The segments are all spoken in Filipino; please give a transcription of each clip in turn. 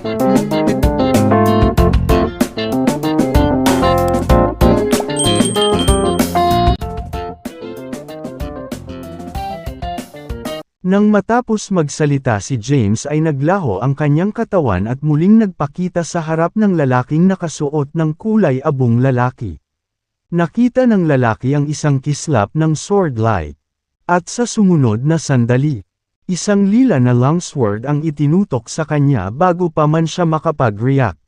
Nang matapos magsalita si James ay naglaho ang kanyang katawan at muling nagpakita sa harap ng lalaking nakasuot ng kulay abong lalaki. Nakita ng lalaki ang isang kislap ng sword light. At sa sumunod na sandali, isang lila na longsword ang itinutok sa kanya bago pa man siya makapag-react.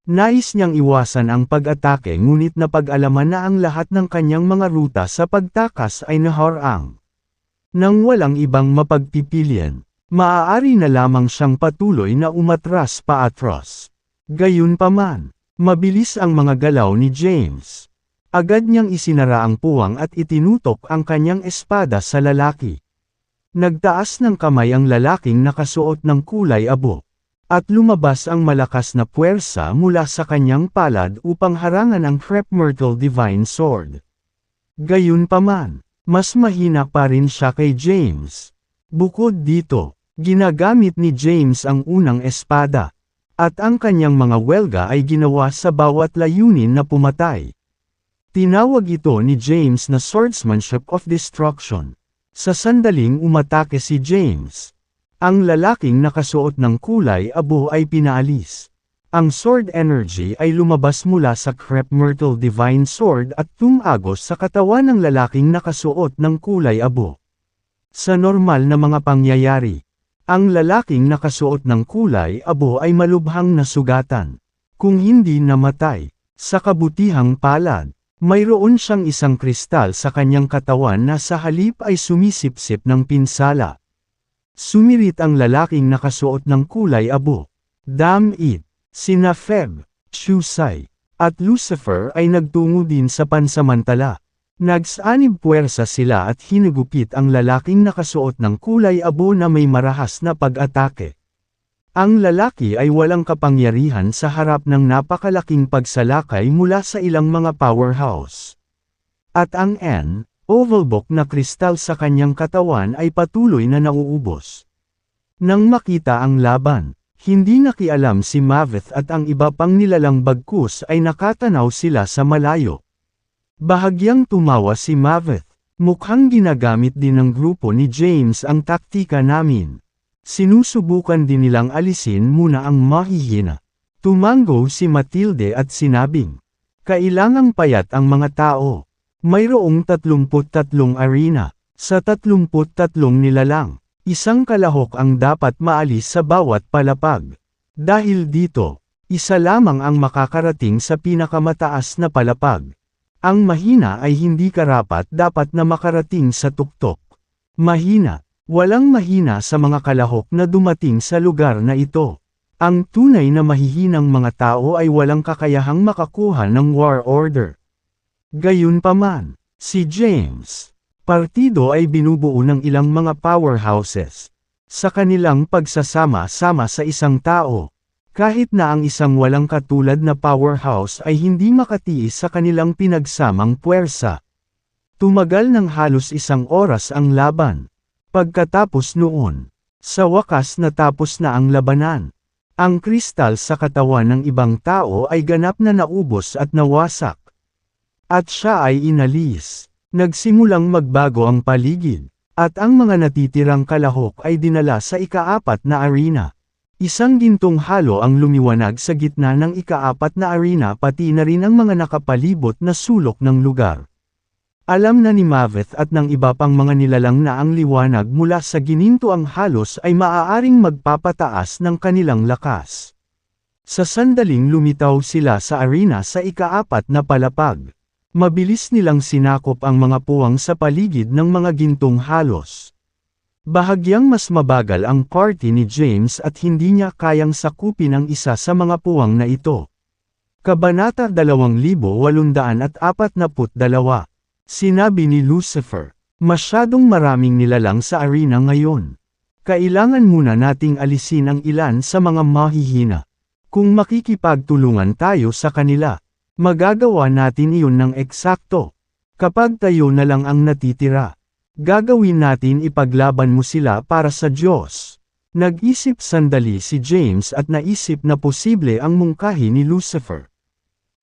Nais niyang iwasan ang pag-atake ngunit napag-alaman na ang lahat ng kanyang mga ruta sa pagtakas ay naharang. Nang walang ibang mapagpipilian, maaari na lamang siyang patuloy na umatras paatras. Gayunpaman, mabilis ang mga galaw ni James. Agad niyang isinara ang puwang at itinutok ang kanyang espada sa lalaki. Nagtaas ng kamay ang lalaking nakasuot ng kulay abo. At lumabas ang malakas na puwersa mula sa kanyang palad upang harangan ang Threepmyrtle Divine Sword. Gayunpaman, mas mahina pa rin siya kay James. Bukod dito, ginagamit ni James ang unang espada. At ang kanyang mga welga ay ginawa sa bawat layunin na pumatay. Tinawag ito ni James na Swordsmanship of Destruction. Sa sandaling umatake si James, ang lalaking nakasuot ng kulay abo ay pinaalis. Ang sword energy ay lumabas mula sa Threepmyrtle Divine Sword at tumagos sa katawan ng lalaking nakasuot ng kulay abo. Sa normal na mga pangyayari, ang lalaking nakasuot ng kulay abo ay malubhang nasugatan. Kung hindi namatay, sa kabutihang palad, mayroon siyang isang kristal sa kanyang katawan na sa halip ay sumisipsip ng pinsala. Sumirit ang lalaking nakasuot ng kulay abo. Damn it! Sina Feb, Chusai, at Lucifer ay nagtungo din sa pansamantala. Nagsanib puwersa sila at hinugupit ang lalaking nakasuot ng kulay abo na may marahas na pag-atake. Ang lalaki ay walang kapangyarihan sa harap ng napakalaking pagsalakay mula sa ilang mga powerhouse. At ang ovalbok na kristal sa kanyang katawan ay patuloy na nauubos. Nang makita ang laban, hindi nakialam si Maveth at ang iba pang nilalang bagkus ay nakatanaw sila sa malayo. Bahagyang tumawa si Maveth. Mukhang ginagamit din ng grupo ni James ang taktika namin. Sinusubukan din nilang alisin muna ang mahihina. Tumango si Matilde at sinabing, kailangang payat ang mga tao. Mayroong 33 arena. Sa 33 nilalang, isang kalahok ang dapat maalis sa bawat palapag. Dahil dito, isa lamang ang makakarating sa pinakamataas na palapag. Ang mahina ay hindi karapat dapat na makarating sa tuktok. Mahina, walang mahina sa mga kalahok na dumating sa lugar na ito. Ang tunay na mahihinang mga tao ay walang kakayahang makakuha ng war order. Gayunpaman, si James, partido ay binubuo ng ilang mga powerhouses. Sa kanilang pagsasama-sama sa isang tao, kahit na ang isang walang katulad na powerhouse ay hindi makatiis sa kanilang pinagsamang puwersa. Tumagal ng halos 1 oras ang laban. Pagkatapos noon, sa wakas natapos na ang labanan. Ang kristal sa katawan ng ibang tao ay ganap na naubos at nawasak. At siya ay inalis. Nagsimulang magbago ang paligid, at ang mga natitirang kalahok ay dinala sa ika-4 na arena. Isang gintong halo ang lumiwanag sa gitna ng ika-4 na arena pati na rin ang mga nakapalibot na sulok ng lugar. Alam na ni Maveth at ng iba pang mga nilalang na ang liwanag mula sa ginintoang halos ay maaaring magpapataas ng kanilang lakas. Sa sandaling lumitaw sila sa arena sa ika-4 na palapag. Mabilis nilang sinakop ang mga puwang sa paligid ng mga gintong halos. Bahagyang mas mabagal ang party ni James at hindi niya kayang sakupin ang isa sa mga puwang na ito. Kabanata 2842. Sinabi ni Lucifer, masyadong maraming nilalang sa arena ngayon. Kailangan muna nating alisin ang ilan sa mga mahihina. Kung makikipagtulungan tayo sa kanila, magagawa natin iyon ng eksakto. Kapag tayo na lang ang natitira, gagawin natin ipaglaban mo sila para sa Diyos. Nag-isip sandali si James at naisip na posible ang mungkahi ni Lucifer.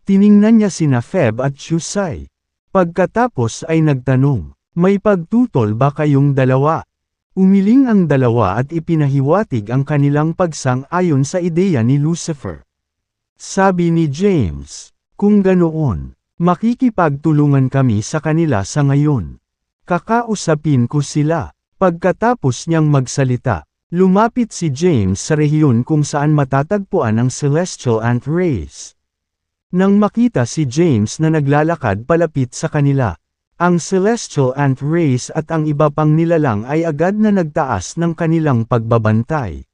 Tiningnan niya sina Feb at Chusay. Pagkatapos ay nagtanong, may pagtutol ba kayong dalawa? Umiling ang dalawa at ipinahiwatig ang kanilang pagsang-ayon sa ideya ni Lucifer. Sabi ni James, kung ganoon, makikipagtulungan kami sa kanila sa ngayon. Kakausapin ko sila. Pagkatapos niyang magsalita, lumapit si James sa rehiyon kung saan matatagpuan ang celestial ant race. Nang makita si James na naglalakad palapit sa kanila, ang celestial ant race at ang iba pang nilalang ay agad na nagtaas ng kanilang pagbabantay.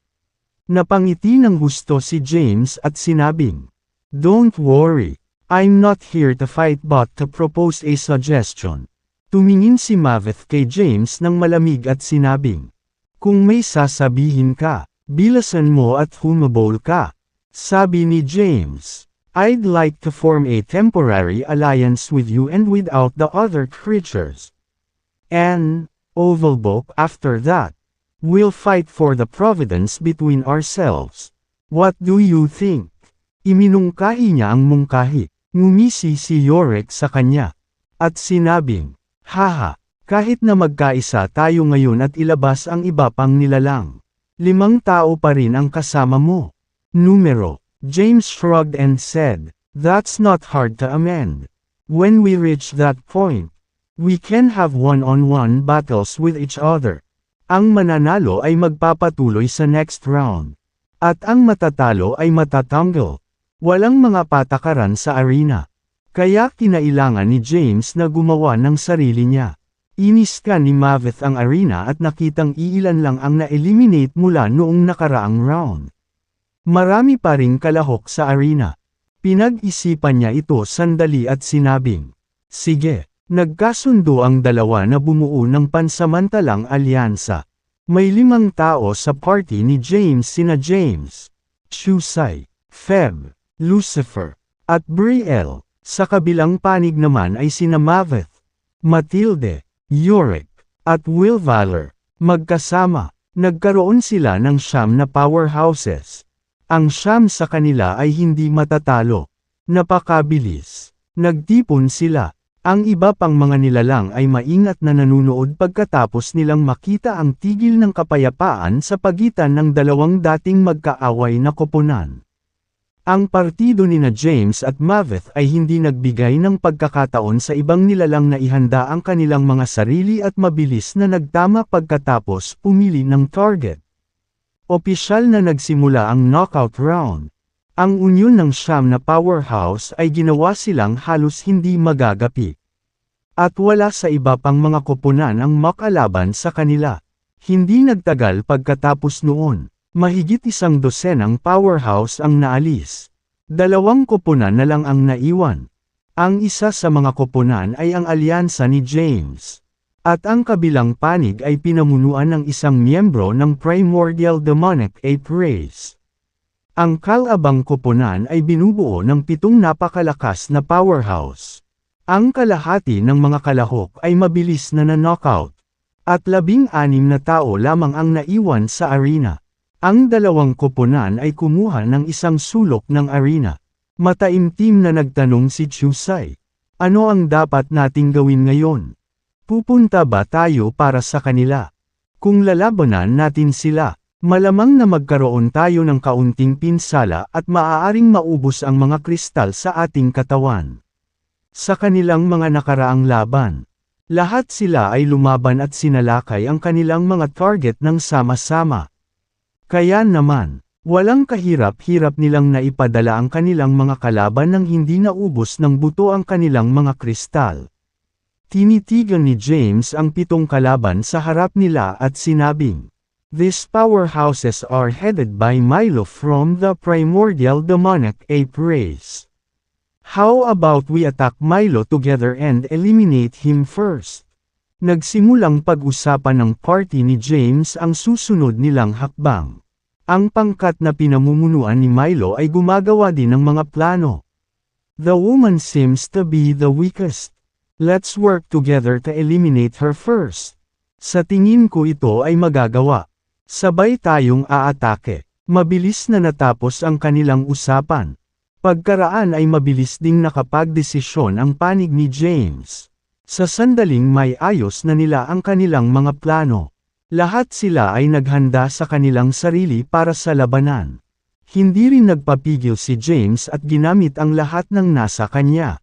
Napangiti ng gusto si James at sinabing, "Don't worry, I'm not here to fight but to propose a suggestion." Tumingin si Maveth kay James ng malamig at sinabing, "Kung may sasabihin ka, bilasan mo at humabol ka." Sabi ni James, "I'd like to form a temporary alliance with you and without the other creatures. And, Ovalbok after that, we'll fight for the providence between ourselves. What do you think?" Iminungkahi niya ang mungkahi. Ngumisi si Yorick sa kanya. At sinabing, "Haha, kahit na magkaisa tayo ngayon at ilabas ang iba pang nilalang. 5 tao pa rin ang kasama mo." Numero. James shrugged and said, "That's not hard to amend. When we reach that point, we can have one-on-one battles with each other. Ang mananalo ay magpapatuloy sa next round. At ang matatalo ay matatanggal. Walang mga patakaran sa arena." Kaya kinailangan ni James na gumawa ng sarili niya. Iniskan ni Maveth ang arena at nakitang iilan lang ang na-eliminate mula noong nakaraang round. Marami pa ring kalahok sa arena. Pinag-isipan niya ito sandali at sinabing, "Sige." Nagkasundo ang dalawa na bumuo ng pansamantalang alyansa. May 5 tao sa party ni James, sina James, Chusay, Feb, Lucifer, at Brielle. Sa kabilang panig naman ay sina Maveth, Matilde, Yorick, at Will Valor. Magkasama, nagkaroon sila ng 9 na powerhouses. Ang 9 sa kanila ay hindi matatalo. Napakabilis. Nagtipon sila. Ang iba pang mga nilalang ay maingat na nanunood pagkatapos nilang makita ang tigil ng kapayapaan sa pagitan ng dalawang dating magkaaway na koponan. Ang partido nina James at Maveth ay hindi nagbigay ng pagkakataon sa ibang nilalang na ihanda ang kanilang mga sarili at mabilis na nagtama pagkatapos pumili ng target. Opisyal na nagsimula ang knockout round. Ang unyon ng 9 na powerhouse ay ginawa silang halos hindi magagapi. At wala sa iba pang mga koponan ang makalaban sa kanila. Hindi nagtagal pagkatapos noon. Mahigit 12 powerhouse ang naalis. 2 koponan na lang ang naiwan. Ang isa sa mga koponan ay ang alyansa ni James. At ang kabilang panig ay pinamunuan ng isang miyembro ng Primordial Demonic Ape Race. Ang kalabang koponan ay binubuo ng 7 napakalakas na powerhouse. Ang kalahati ng mga kalahok ay mabilis na na-knockout. At 16 na tao lamang ang naiwan sa arena. Ang 2 koponan ay kumuha ng isang sulok ng arena. Mataimtim na nagtanong si Chusay, "Ano ang dapat nating gawin ngayon? Pupunta ba tayo para sa kanila? Kung lalabanan natin sila, malamang na magkaroon tayo ng kaunting pinsala at maaaring maubos ang mga kristal sa ating katawan." Sa kanilang mga nakaraang laban, lahat sila ay lumaban at sinalakay ang kanilang mga target ng sama-sama. Kaya naman, walang kahirap-hirap nilang naipadala ang kanilang mga kalaban nang hindi naubos ng buto ang kanilang mga kristal. Tinitigan ni James ang 7 kalaban sa harap nila at sinabing, "These powerhouses are headed by Milo from the Primordial Demonic Ape Race. How about we attack Milo together and eliminate him first?" Nagsimulang pag-usapan ng party ni James ang susunod nilang hakbang. Ang pangkat na pinamumunuan ni Milo ay gumagawa din ng mga plano. "The woman seems to be the weakest. Let's work together to eliminate her first. Sa tingin ko ito ay magagawa. Sabay tayong aatake. Mabilis na natapos ang kanilang usapan. Pagkaraan ay mabilis ding nakapagdesisyon ang panig ni James. Sa sandaling may ayos na nila ang kanilang mga plano. Lahat sila ay naghanda sa kanilang sarili para sa labanan. Hindi rin nagpapigil si James at ginamit ang lahat ng nasa kanya.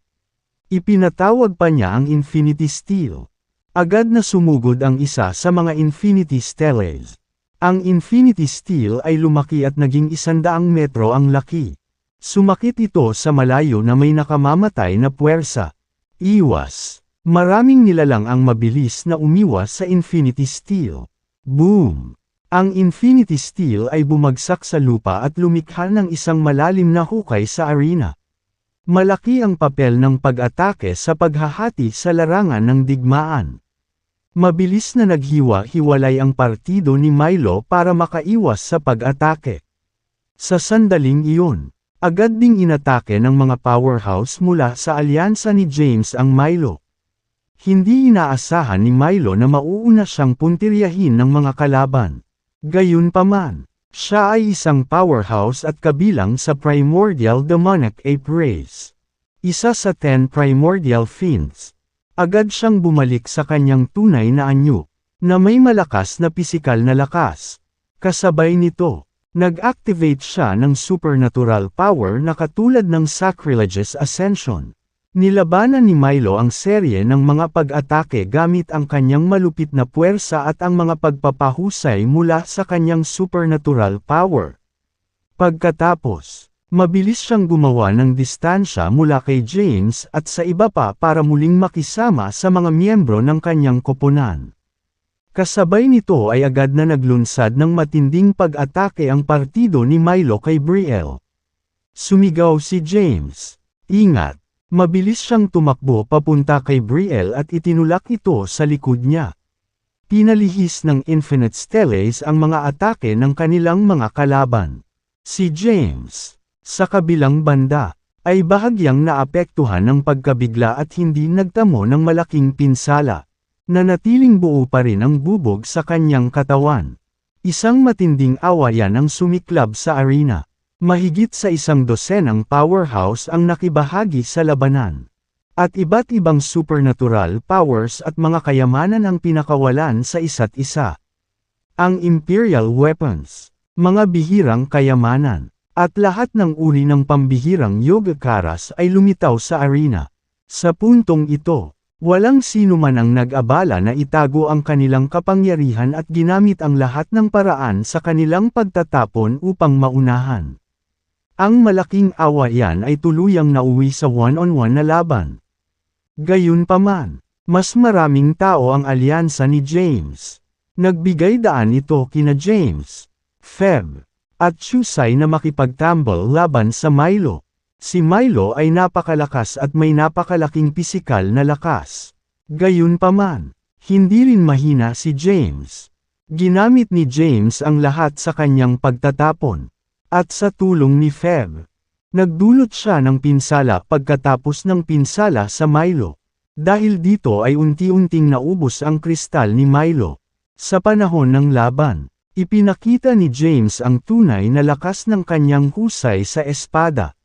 Ipinatawag pa niya ang Infinity Steel. Agad na sumugod ang isa sa mga Infinity Steles. Ang Infinity Steel ay lumaki at naging 100 metro ang laki. Sumakit ito sa malayo na may nakamamatay na puwersa. Iwas. Maraming nilalang ang mabilis na umiwas sa Infinity Steel. Boom! Ang Infinity Steel ay bumagsak sa lupa at lumikha ng isang malalim na hukay sa arena. Malaki ang papel ng pag-atake sa paghahati sa larangan ng digmaan. Mabilis na naghiwa-hiwalay ang partido ni Milo para makaiwas sa pag-atake. Sa sandaling iyon, agad ding inatake ng mga powerhouse mula sa alyansa ni James ang Milo. Hindi inaasahan ni Milo na mauuna siyang puntiryahin ng mga kalaban. Gayunpaman, siya ay isang powerhouse at kabilang sa Primordial Demonic Ape Race. Isa sa 10 Primordial Fiends. Agad siyang bumalik sa kanyang tunay na anyo, na may malakas na pisikal na lakas. Kasabay nito, nag-activate siya ng supernatural power na katulad ng Sacrilegious Ascension. Nilabanan ni Milo ang serye ng mga pag-atake gamit ang kanyang malupit na puwersa at ang mga pagpapahusay mula sa kanyang supernatural power. Pagkatapos, mabilis siyang gumawa ng distansya mula kay James at sa iba pa para muling makisama sa mga miyembro ng kanyang koponan. Kasabay nito ay agad na naglunsad ng matinding pag-atake ang partido ni Milo kay Brielle. Sumigaw si James, "Ingat!" Mabilis siyang tumakbo papunta kay Brielle at itinulak ito sa likod niya. Pinalihis ng Infinite Steles ang mga atake ng kanilang mga kalaban. Si James, sa kabilang banda, ay bahagyang naapektuhan ng pagkabigla at hindi nagtamo ng malaking pinsala. Nanatiling buo pa rin ang bubog sa kanyang katawan. Isang matinding awayan ang sumiklab sa arena. Mahigit sa 100 powerhouse ang nakibahagi sa labanan. At iba't ibang supernatural powers at mga kayamanan ang pinakawalan sa isa't isa. Ang Imperial Weapons, mga bihirang kayamanan, at lahat ng uri ng pambihirang Yogacaras ay lumitaw sa arena. Sa puntong ito, walang sino man ang nag-abala na itago ang kanilang kapangyarihan at ginamit ang lahat ng paraan sa kanilang pagtatapon upang maunahan. Ang malaking awayan ay tuluyang nauwi sa one-on-one na laban. Gayunpaman, mas maraming tao ang alyansa ni James. Nagbigay daan ito kina James, Feb, at Chusai na makipagtambol laban sa Milo. Si Milo ay napakalakas at may napakalaking pisikal na lakas. Gayunpaman, hindi rin mahina si James. Ginamit ni James ang lahat sa kanyang pagtatapon. At sa tulong ni Feb, nagdulot siya ng pinsala pagkatapos ng pinsala sa Milo. Dahil dito ay unti-unting naubos ang kristal ni Milo. Sa panahon ng laban, ipinakita ni James ang tunay na lakas ng kanyang husay sa espada.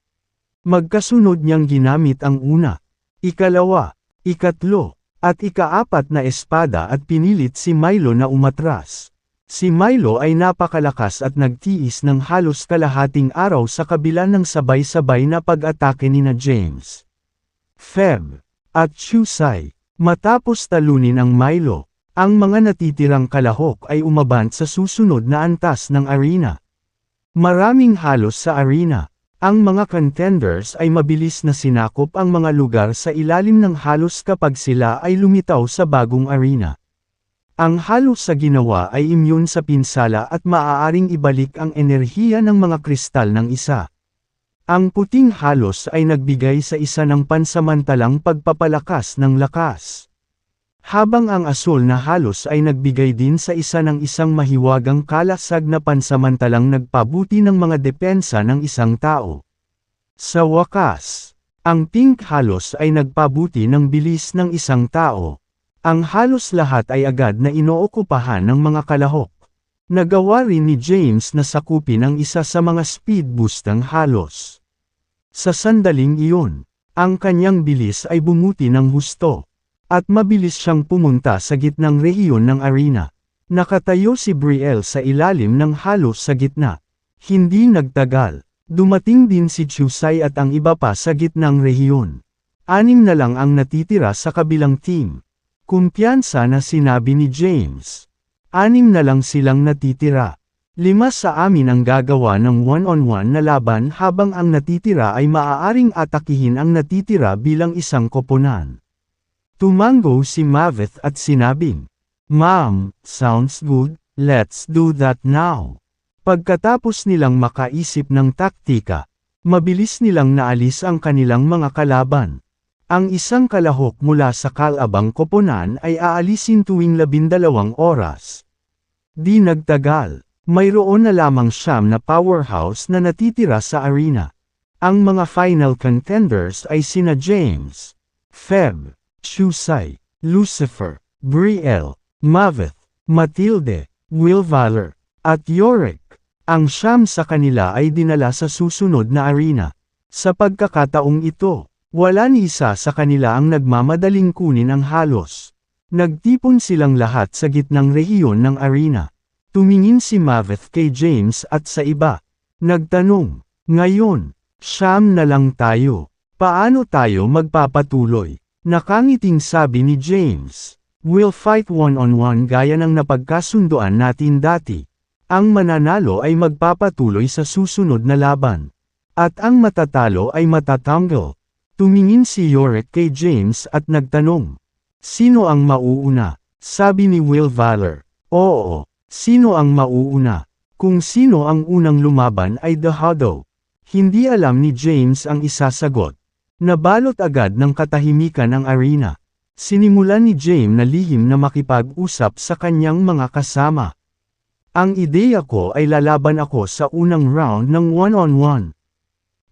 Magkasunod niyang ginamit ang una, ikalawa, ikatlo, at ikaapat na espada at pinilit si Milo na umatras. Si Milo ay napakalakas at nagtiis ng halos kalahating araw sa kabila ng sabay-sabay na pag-atake nina James, Feb, at Chusai. Matapos talunin ang Milo, ang mga natitirang kalahok ay umabant sa susunod na antas ng arena. Maraming halos sa arena. Ang mga contenders ay mabilis na sinakop ang mga lugar sa ilalim ng halos kapag sila ay lumitaw sa bagong arena. Ang halos sa ginawa ay immune sa pinsala at maaaring ibalik ang enerhiya ng mga kristal ng isa. Ang puting halos ay nagbigay sa isa ng pansamantalang pagpapalakas ng lakas. Habang ang asul na halos ay nagbigay din sa isa ng isang mahiwagang kalasag na pansamantalang nagpabuti ng mga depensa ng isang tao. Sa wakas, ang pink halos ay nagpabuti ng bilis ng isang tao. Ang halos lahat ay agad na inookupahan ng mga kalahok. Nagawa rin ni James na sakupin ang isa sa mga speed boost ng halos. Sa sandaling iyon, ang kanyang bilis ay bumuti ng husto. At mabilis siyang pumunta sa gitnang rehiyon ng arena. Nakatayo si Brielle sa ilalim ng halos sa gitna. Hindi nagtagal. Dumating din si Chusai at ang iba pa sa gitnang rehiyon. 6 na lang ang natitira sa kabilang team. Kumpiyansa na sinabi ni James. 6 na lang silang natitira. 5 sa amin ang gagawa ng one-on-one na laban habang ang natitira ay maaaring atakihin ang natitira bilang isang koponan. Tumango si Maveth at sinabing, "Ma'am, sounds good, let's do that now." Pagkatapos nilang makaisip ng taktika, mabilis nilang naalis ang kanilang mga kalaban. Ang isang kalahok mula sa kalabang koponan ay aalisin tuwing 12 oras. Di nagtagal, mayroon na lamang 9 na powerhouse na natitira sa arena. Ang mga final contenders ay sina James, Feb, Chusai, Lucifer, Brielle, Maveth, Matilde, Will Valor, at Yorick. Ang 9 sa kanila ay dinala sa susunod na arena. Sa pagkakataong ito, wala ni isa sa kanila ang nagmamadaling kunin ang halos. Nagtipon silang lahat sa gitnang rehiyon ng arena. Tumingin si Maveth kay James at sa iba. Nagtanong, "Ngayon, 9 na lang tayo. Paano tayo magpapatuloy?" Nakangiting sabi ni James, "We'll fight one-on-one gaya ng napagkasunduan natin dati. Ang mananalo ay magpapatuloy sa susunod na laban. At ang matatalo ay matatanggal." Tumingin si Yorick kay James at nagtanong, "Sino ang mauuna?" Sabi ni Will Valor, "Oo, sino ang mauuna? Kung sino ang unang lumaban ay The Huddle." Hindi alam ni James ang isasagot. Nabalot agad ng katahimikan ang arena. Sinimulan ni James na lihim na makipag-usap sa kanyang mga kasama. "Ang ideya ko ay lalaban ako sa unang round ng one-on-one.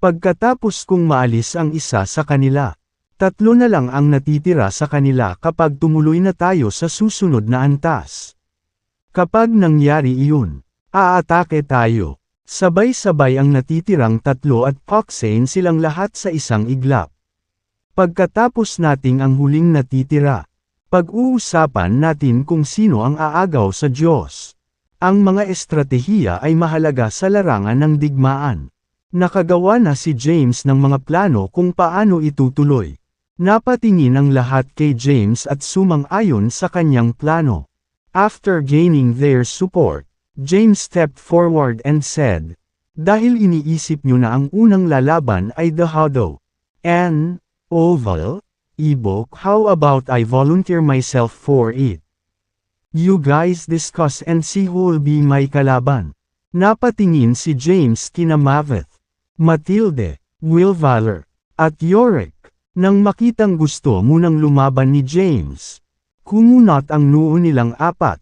Pagkatapos kung maalis ang isa sa kanila, 3 na lang ang natitira sa kanila kapag tumuloy na tayo sa susunod na antas. Kapag nangyari iyon, aatake tayo. Sabay-sabay ang natitirang 3 at paksain silang lahat sa isang iglap. Pagkatapos nating ang huling natitira, pag-uusapan natin kung sino ang aagaw sa Diyos. Ang mga estratehiya ay mahalaga sa larangan ng digmaan. Nakagawa na si James ng mga plano kung paano itutuloy. Napatingin ang lahat kay James at sumang-ayon sa kanyang plano. After gaining their support, James stepped forward and said, "Dahil iniisip nyo na ang unang lalaban ay The Huddle. And, Oval, Ibok, how about I volunteer myself for it? You guys discuss and see who'll be my kalaban." Napatingin si James kina Maveth, Matilde, Will Valor, at Yorick. Nang makitang gusto munang lumaban ni James, kumunat ang noo nilang 4.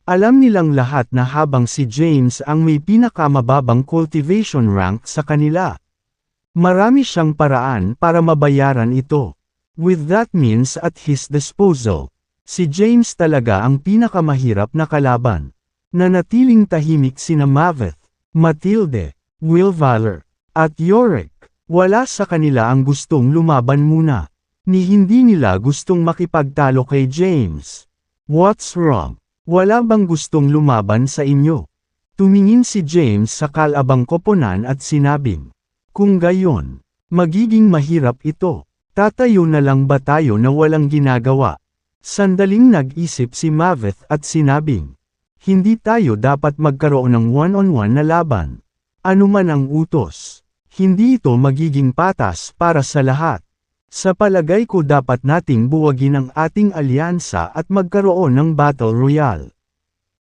Alam nilang lahat na habang si James ang may pinakamababang cultivation rank sa kanila, marami siyang paraan para mabayaran ito. With that means at his disposal, si James talaga ang pinakamahirap na kalaban. Nanatiling tahimik sina Maveth, Matilde, Will Valor, at Yorick. Wala sa kanila ang gustong lumaban muna. Ni hindi nila gustong makipagtalo kay James. "What's wrong? Wala bang gustong lumaban sa inyo?" Tumingin si James sa kalabang koponan at sinabing, "Kung gayon, magiging mahirap ito. Tatayo na lang ba tayo na walang ginagawa?" Sandaling nag-isip si Maveth at sinabing, "Hindi tayo dapat magkaroon ng one-on-one na laban. Ano man ang utos, hindi ito magiging patas para sa lahat. Sa palagay ko dapat nating buwagin ang ating alyansa at magkaroon ng battle royale.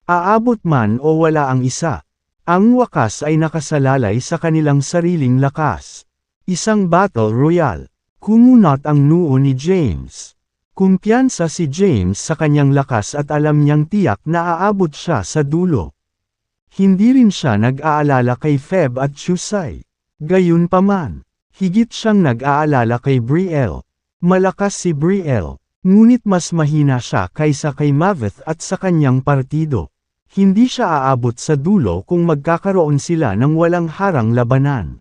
Aabot man o wala ang isa, ang wakas ay nakasalalay sa kanilang sariling lakas. Isang battle royale." Kumunat ang noo ni James. Kumpiyansa si James sa kanyang lakas at alam niyang tiyak na aabot siya sa dulo. Hindi rin siya nag-aalala kay Feb at Chusai. Gayunpaman, higit siyang nag-aalala kay Brielle. Malakas si Brielle, ngunit mas mahina siya kaysa kay Maveth at sa kanyang partido. Hindi siya aabot sa dulo kung magkakaroon sila ng walang harang labanan.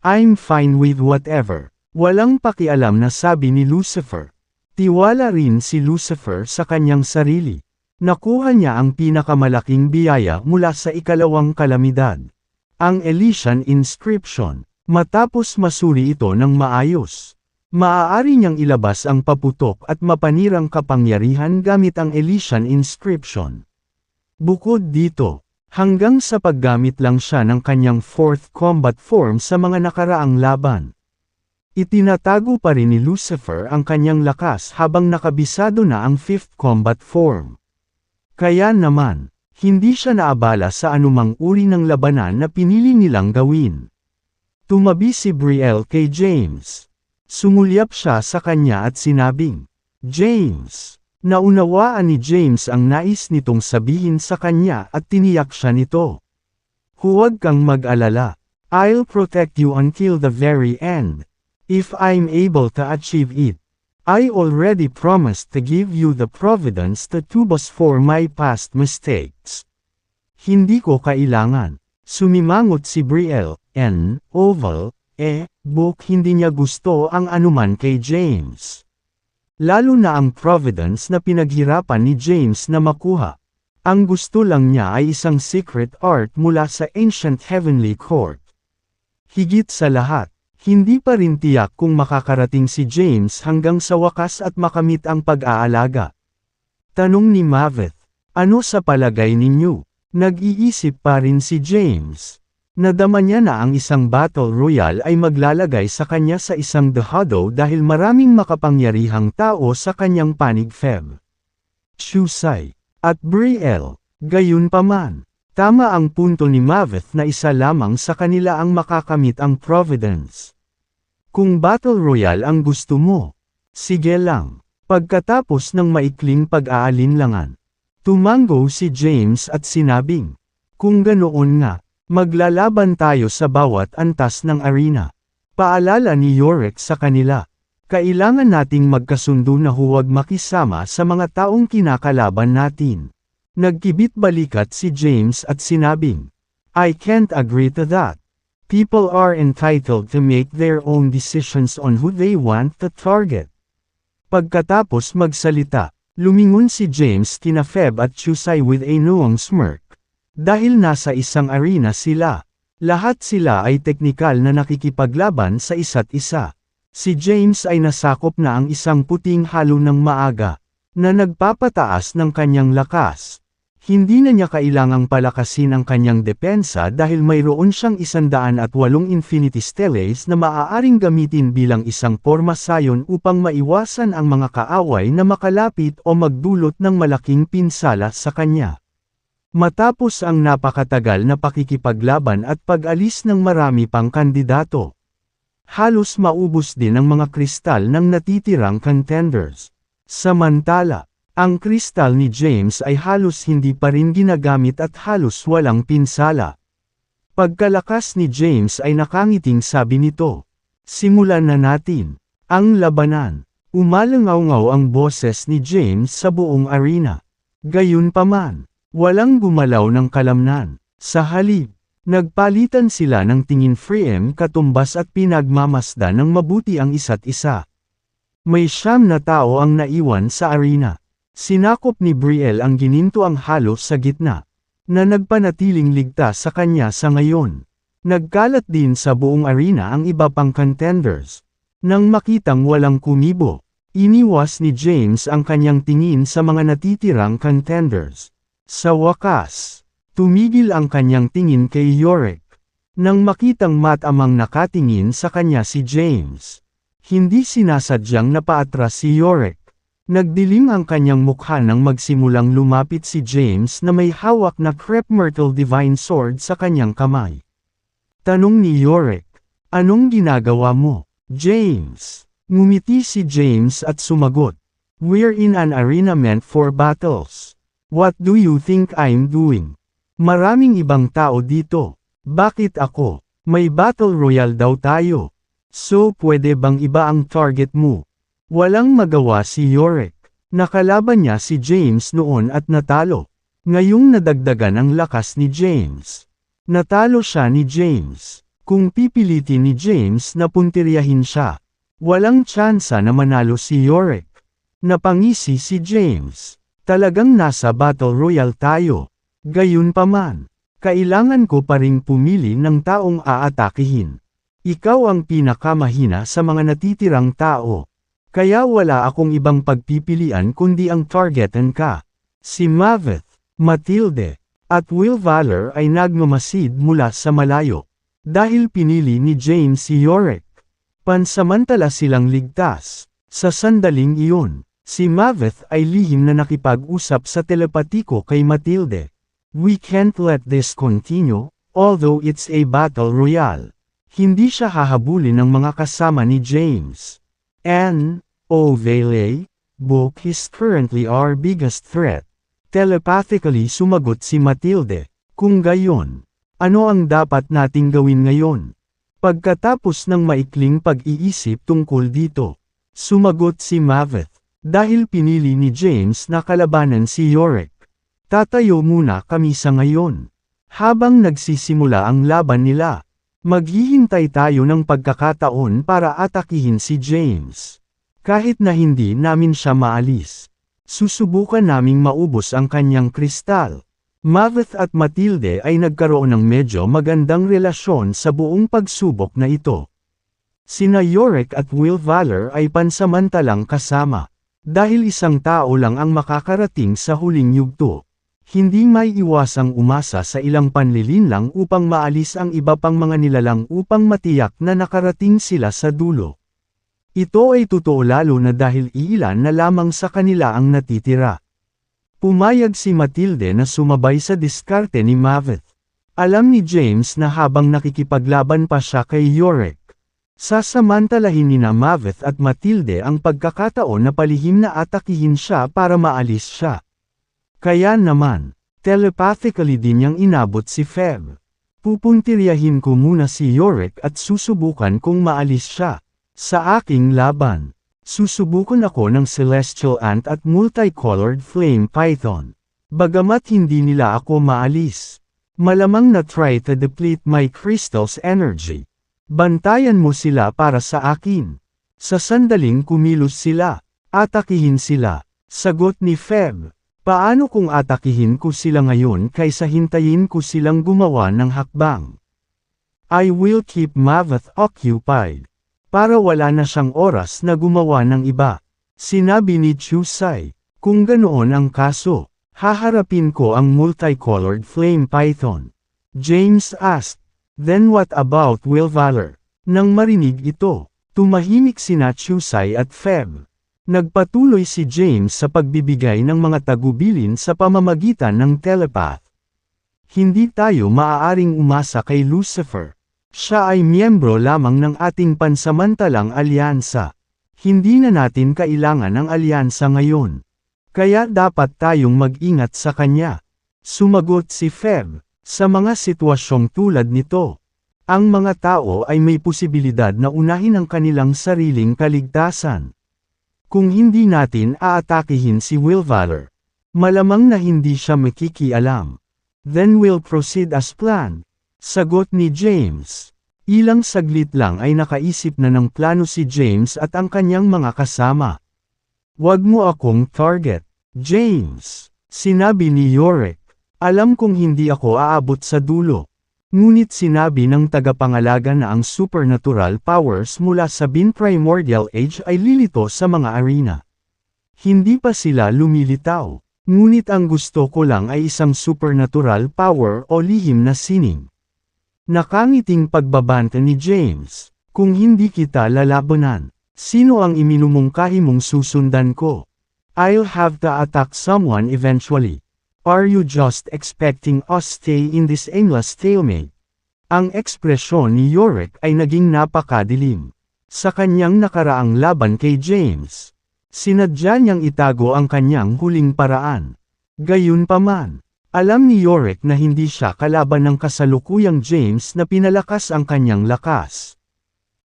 I'm fine with whatever. Walang pakialam na sabi ni Lucifer. Tiwala rin si Lucifer sa kanyang sarili. Nakuha niya ang pinakamalaking biyaya mula sa ikalawang kalamidad. Ang Elysian Inscription. Matapos masuri ito ng maayos, maaari niyang ilabas ang paputok at mapanirang kapangyarihan gamit ang Elysian Inscription. Bukod dito, hanggang sa paggamit lang siya ng kanyang fourth combat form sa mga nakaraang laban. Itinatago pa rin ni Lucifer ang kanyang lakas habang nakabisado na ang fifth combat form. Kaya naman, hindi siya naabala sa anumang uri ng labanan na pinili nilang gawin. Tumabi si Brielle kay James. Sumulyap siya sa kanya at sinabing, James. Naunawaan ni James ang nais nitong sabihin sa kanya at tiniyak siya nito. Huwag kang mag-alala. I'll protect you until the very end. If I'm able to achieve it. I already promised to give you the providence to tubos for my past mistakes. Hindi ko kailangan. Sumimangot si Brielle. Oval, book hindi niya gusto ang anuman kay James. Lalo na ang providence na pinaghirapan ni James na makuha. Ang gusto lang niya ay isang secret art mula sa ancient heavenly court. Higit sa lahat, hindi pa rin tiyak kung makakarating si James hanggang sa wakas at makamit ang pag-aalaga. Tanong ni Maveth, ano sa palagay ninyo? Nag-iisip pa rin si James. Nadama niya na ang isang battle royale ay maglalagay sa kanya sa isang dehado dahil maraming makapangyarihang tao sa kanyang panig Feb. Shusai. At Brielle. Gayunpaman. Tama ang punto ni Maveth na isa lamang sa kanila ang makakamit ang Providence. Kung battle royale ang gusto mo, sige lang. Pagkatapos ng maikling pag-aalinlangan, tumango si James at sinabing, kung ganoon nga, maglalaban tayo sa bawat antas ng arena. Paalala ni Yorick sa kanila. Kailangan nating magkasundo na huwag makisama sa mga taong kinakalaban natin. Nagkibit balikat si James at sinabing, I can't agree to that. People are entitled to make their own decisions on who they want to target. Pagkatapos magsalita, lumingon si James kina Feb at Shusai with a knowing smirk. Dahil nasa isang arena sila, lahat sila ay teknikal na nakikipaglaban sa isa't isa. Si James ay nasakop na ang isang puting halo ng maaga, na nagpapataas ng kanyang lakas. Hindi na niya kailangang palakasin ang kanyang depensa dahil mayroon siyang 108 Infinity Steles na maaaring gamitin bilang isang pormasayon upang maiwasan ang mga kaaway na makalapit o magdulot ng malaking pinsala sa kanya. Matapos ang napakatagal na pakikipaglaban at pag-alis ng marami pang kandidato, halos maubos din ang mga kristal ng natitirang contenders. Samantala, ang kristal ni James ay halos hindi pa rin ginagamit at halos walang pinsala. Pagkalakas ni James ay nakangiting sabi nito, simulan na natin ang labanan. Umalangaw-ngaw ang boses ni James sa buong arena. Gayunpaman, walang gumalaw ng kalamnan. Sa halip, nagpalitan sila ng tingin frame katumbas at pinagmamasdan ng mabuti ang isa't isa. May 9 na tao ang naiwan sa arena. Sinakop ni Brielle ang gininto ang halo sa gitna, na nagpanatiling ligtas sa kanya sa ngayon. Nagkalat din sa buong arena ang iba pang contenders. Nang makitang walang kumibo, iniwas ni James ang kanyang tingin sa mga natitirang contenders. Sa wakas, tumigil ang kanyang tingin kay Yorick. Nang makitang matamang nakatingin sa kanya si James, hindi sinasadyang napaatras si Yorick. Nagdilim ang kanyang mukha nang magsimulang lumapit si James na may hawak na Crep Myrtle Divine Sword sa kanyang kamay. Tanong ni Yorick, anong ginagawa mo, James? Ngumiti si James at sumagot, we're in an arena meant for battles. What do you think I'm doing? Maraming ibang tao dito. Bakit ako? May battle royale daw tayo. So pwede bang iba ang target mo? Walang magawa si Yorick. Nakalaban niya si James noon at natalo. Ngayong nadagdagan ang lakas ni James. Natalo siya ni James. Kung pipilitin ni James na puntiryahin siya, walang tsansa na manalo si Yorick. Napangisi si James. Talagang nasa battle royale tayo. Gayunpaman, kailangan ko pa ring pumili ng taong aatakihin. Ikaw ang pinakamahina sa mga natitirang tao. Kaya wala akong ibang pagpipilian kundi ang targetan ka. Si Maveth, Matilde, at Will Valor ay nagmamasid mula sa malayo. Dahil pinili ni James si Yorick. Pansamantala silang ligtas. Sa sandaling iyon, si Maveth ay lihim na nakipag-usap sa telepatiko kay Matilde. We can't let this continue, although it's a battle royale. Hindi siya hahabulin ng mga kasama ni James. Vele, Book is currently our biggest threat. Telepathically sumagot si Matilde. Kung gayon, ano ang dapat nating gawin ngayon? Pagkatapos ng maikling pag-iisip tungkol dito, sumagot si Maveth. Dahil pinili ni James na kalabanan si Yorick. Tatayo muna kami sa ngayon. Habang nagsisimula ang laban nila, maghihintay tayo ng pagkakataon para atakihin si James. Kahit na hindi namin siya maalis, susubukan naming maubos ang kanyang kristal. Maveth at Matilde ay nagkaroon ng medyo magandang relasyon sa buong pagsubok na ito. Sina Yorick at Will Valor ay pansamantalang kasama. Dahil isang tao lang ang makakarating sa huling yugto. Hindi may iwasang umasa sa ilang panlilinlang upang maalis ang iba pang mga nilalang upang matiyak na nakarating sila sa dulo. Ito ay totoo lalo na dahil iilan na lamang sa kanila ang natitira. Pumayag si Matilde na sumabay sa diskarte ni Maveth. Alam ni James na habang nakikipaglaban pa siya kay Yorick, sasamantalahin ni Maveth at Matilde ang pagkakataon na palihim na atakihin siya para maalis siya. Kaya naman, telepathically din niyang inabot si Feb. Pupuntiryahin ko muna si Yorick at susubukan kung maalis siya. Sa aking laban, susubukan ako ng Celestial Ant at Multicolored Flame Python. Bagamat hindi nila ako maalis, malamang na try to deplete my crystal's energy. Bantayan mo sila para sa akin. Sa sandaling kumilos sila, atakihin sila. Sagot ni Feb. Paano kung atakihin ko sila ngayon kaysa hintayin ko silang gumawa ng hakbang? I will keep Maveth occupied. Para wala na siyang oras na gumawa ng iba. Sinabi ni Chusai, kung ganoon ang kaso, haharapin ko ang Multicolored Flame Python. James asked, then what about Will Valor? Nang marinig ito, tumahimik sina Chusai at Feb. Nagpatuloy si James sa pagbibigay ng mga tagubilin sa pamamagitan ng telepath. Hindi tayo maaaring umasa kay Lucifer. Siya ay miyembro lamang ng ating pansamantalang alyansa. Hindi na natin kailangan ng alyansa ngayon. Kaya dapat tayong mag-ingat sa kanya. Sumagot si Feb. Sa mga sitwasyong tulad nito, ang mga tao ay may posibilidad na unahin ang kanilang sariling kaligtasan. Kung hindi natin aatakihin si Will Valor, malamang na hindi siya makikialam. Then we'll proceed as planned. Sagot ni James. Ilang saglit lang ay nakaisip na ng plano si James at ang kanyang mga kasama. Wag mo akong target, James. Sinabi ni Yorick. Alam kong hindi ako aabot sa dulo. Ngunit sinabi ng tagapangalaga na ang supernatural powers mula sa Bin-Primordial Age ay lilito sa mga arena. Hindi pa sila lumilitaw. Ngunit ang gusto ko lang ay isang supernatural power o lihim na sining. Nakangiting pagbabanta ni James. Kung hindi kita lalabanan, sino ang iminumungkahi mong susundan ko? I'll have to attack someone eventually. Are you just expecting us stay in this aimless stalemate? Ang ekspresyon ni Yorick ay naging napakadilim. Sa kanyang nakaraang laban kay James, sinadya niyang itago ang kanyang huling paraan. Gayunpaman, alam ni Yorick na hindi siya kalaban ng kasalukuyang James na pinalakas ang kanyang lakas.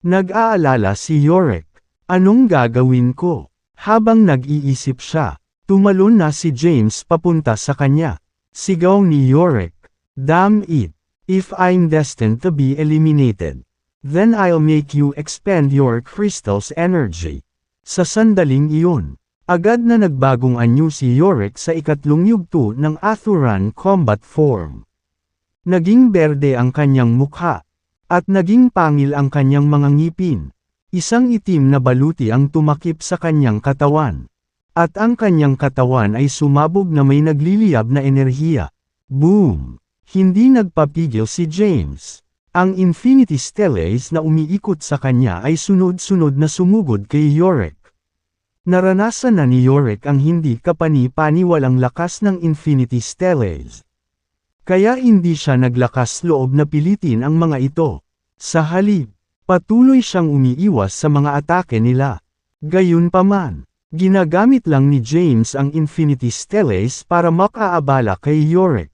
Nag-aalala si Yorick, anong gagawin ko? Habang nag-iisip siya, tumalon na si James papunta sa kanya. Sigaw ni Yorick. Damn it! If I'm destined to be eliminated, then I'll make you expend your crystal's energy. Sa sandaling iyon, agad na nagbagong anyo si Yorick sa ikatlong yugto ng Arthurian combat form. Naging berde ang kanyang mukha, at naging pangil ang kanyang mga ngipin. Isang itim na baluti ang tumakip sa kanyang katawan. At ang kanyang katawan ay sumabog na may nagliliyab na enerhiya. Boom! Hindi nagpapigil si James. Ang Infinity Stellace na umiikot sa kanya ay sunod-sunod na sumugod kay Yorick. Naranasan na ni Yorick ang hindi kapani-paniwalang lakas ng Infinity Stellace. Kaya hindi siya naglakas loob na pilitin ang mga ito. Sa halip, patuloy siyang umiiwas sa mga atake nila. Gayunpaman, ginagamit lang ni James ang Infinity Stellace para makaabala kay Yorick.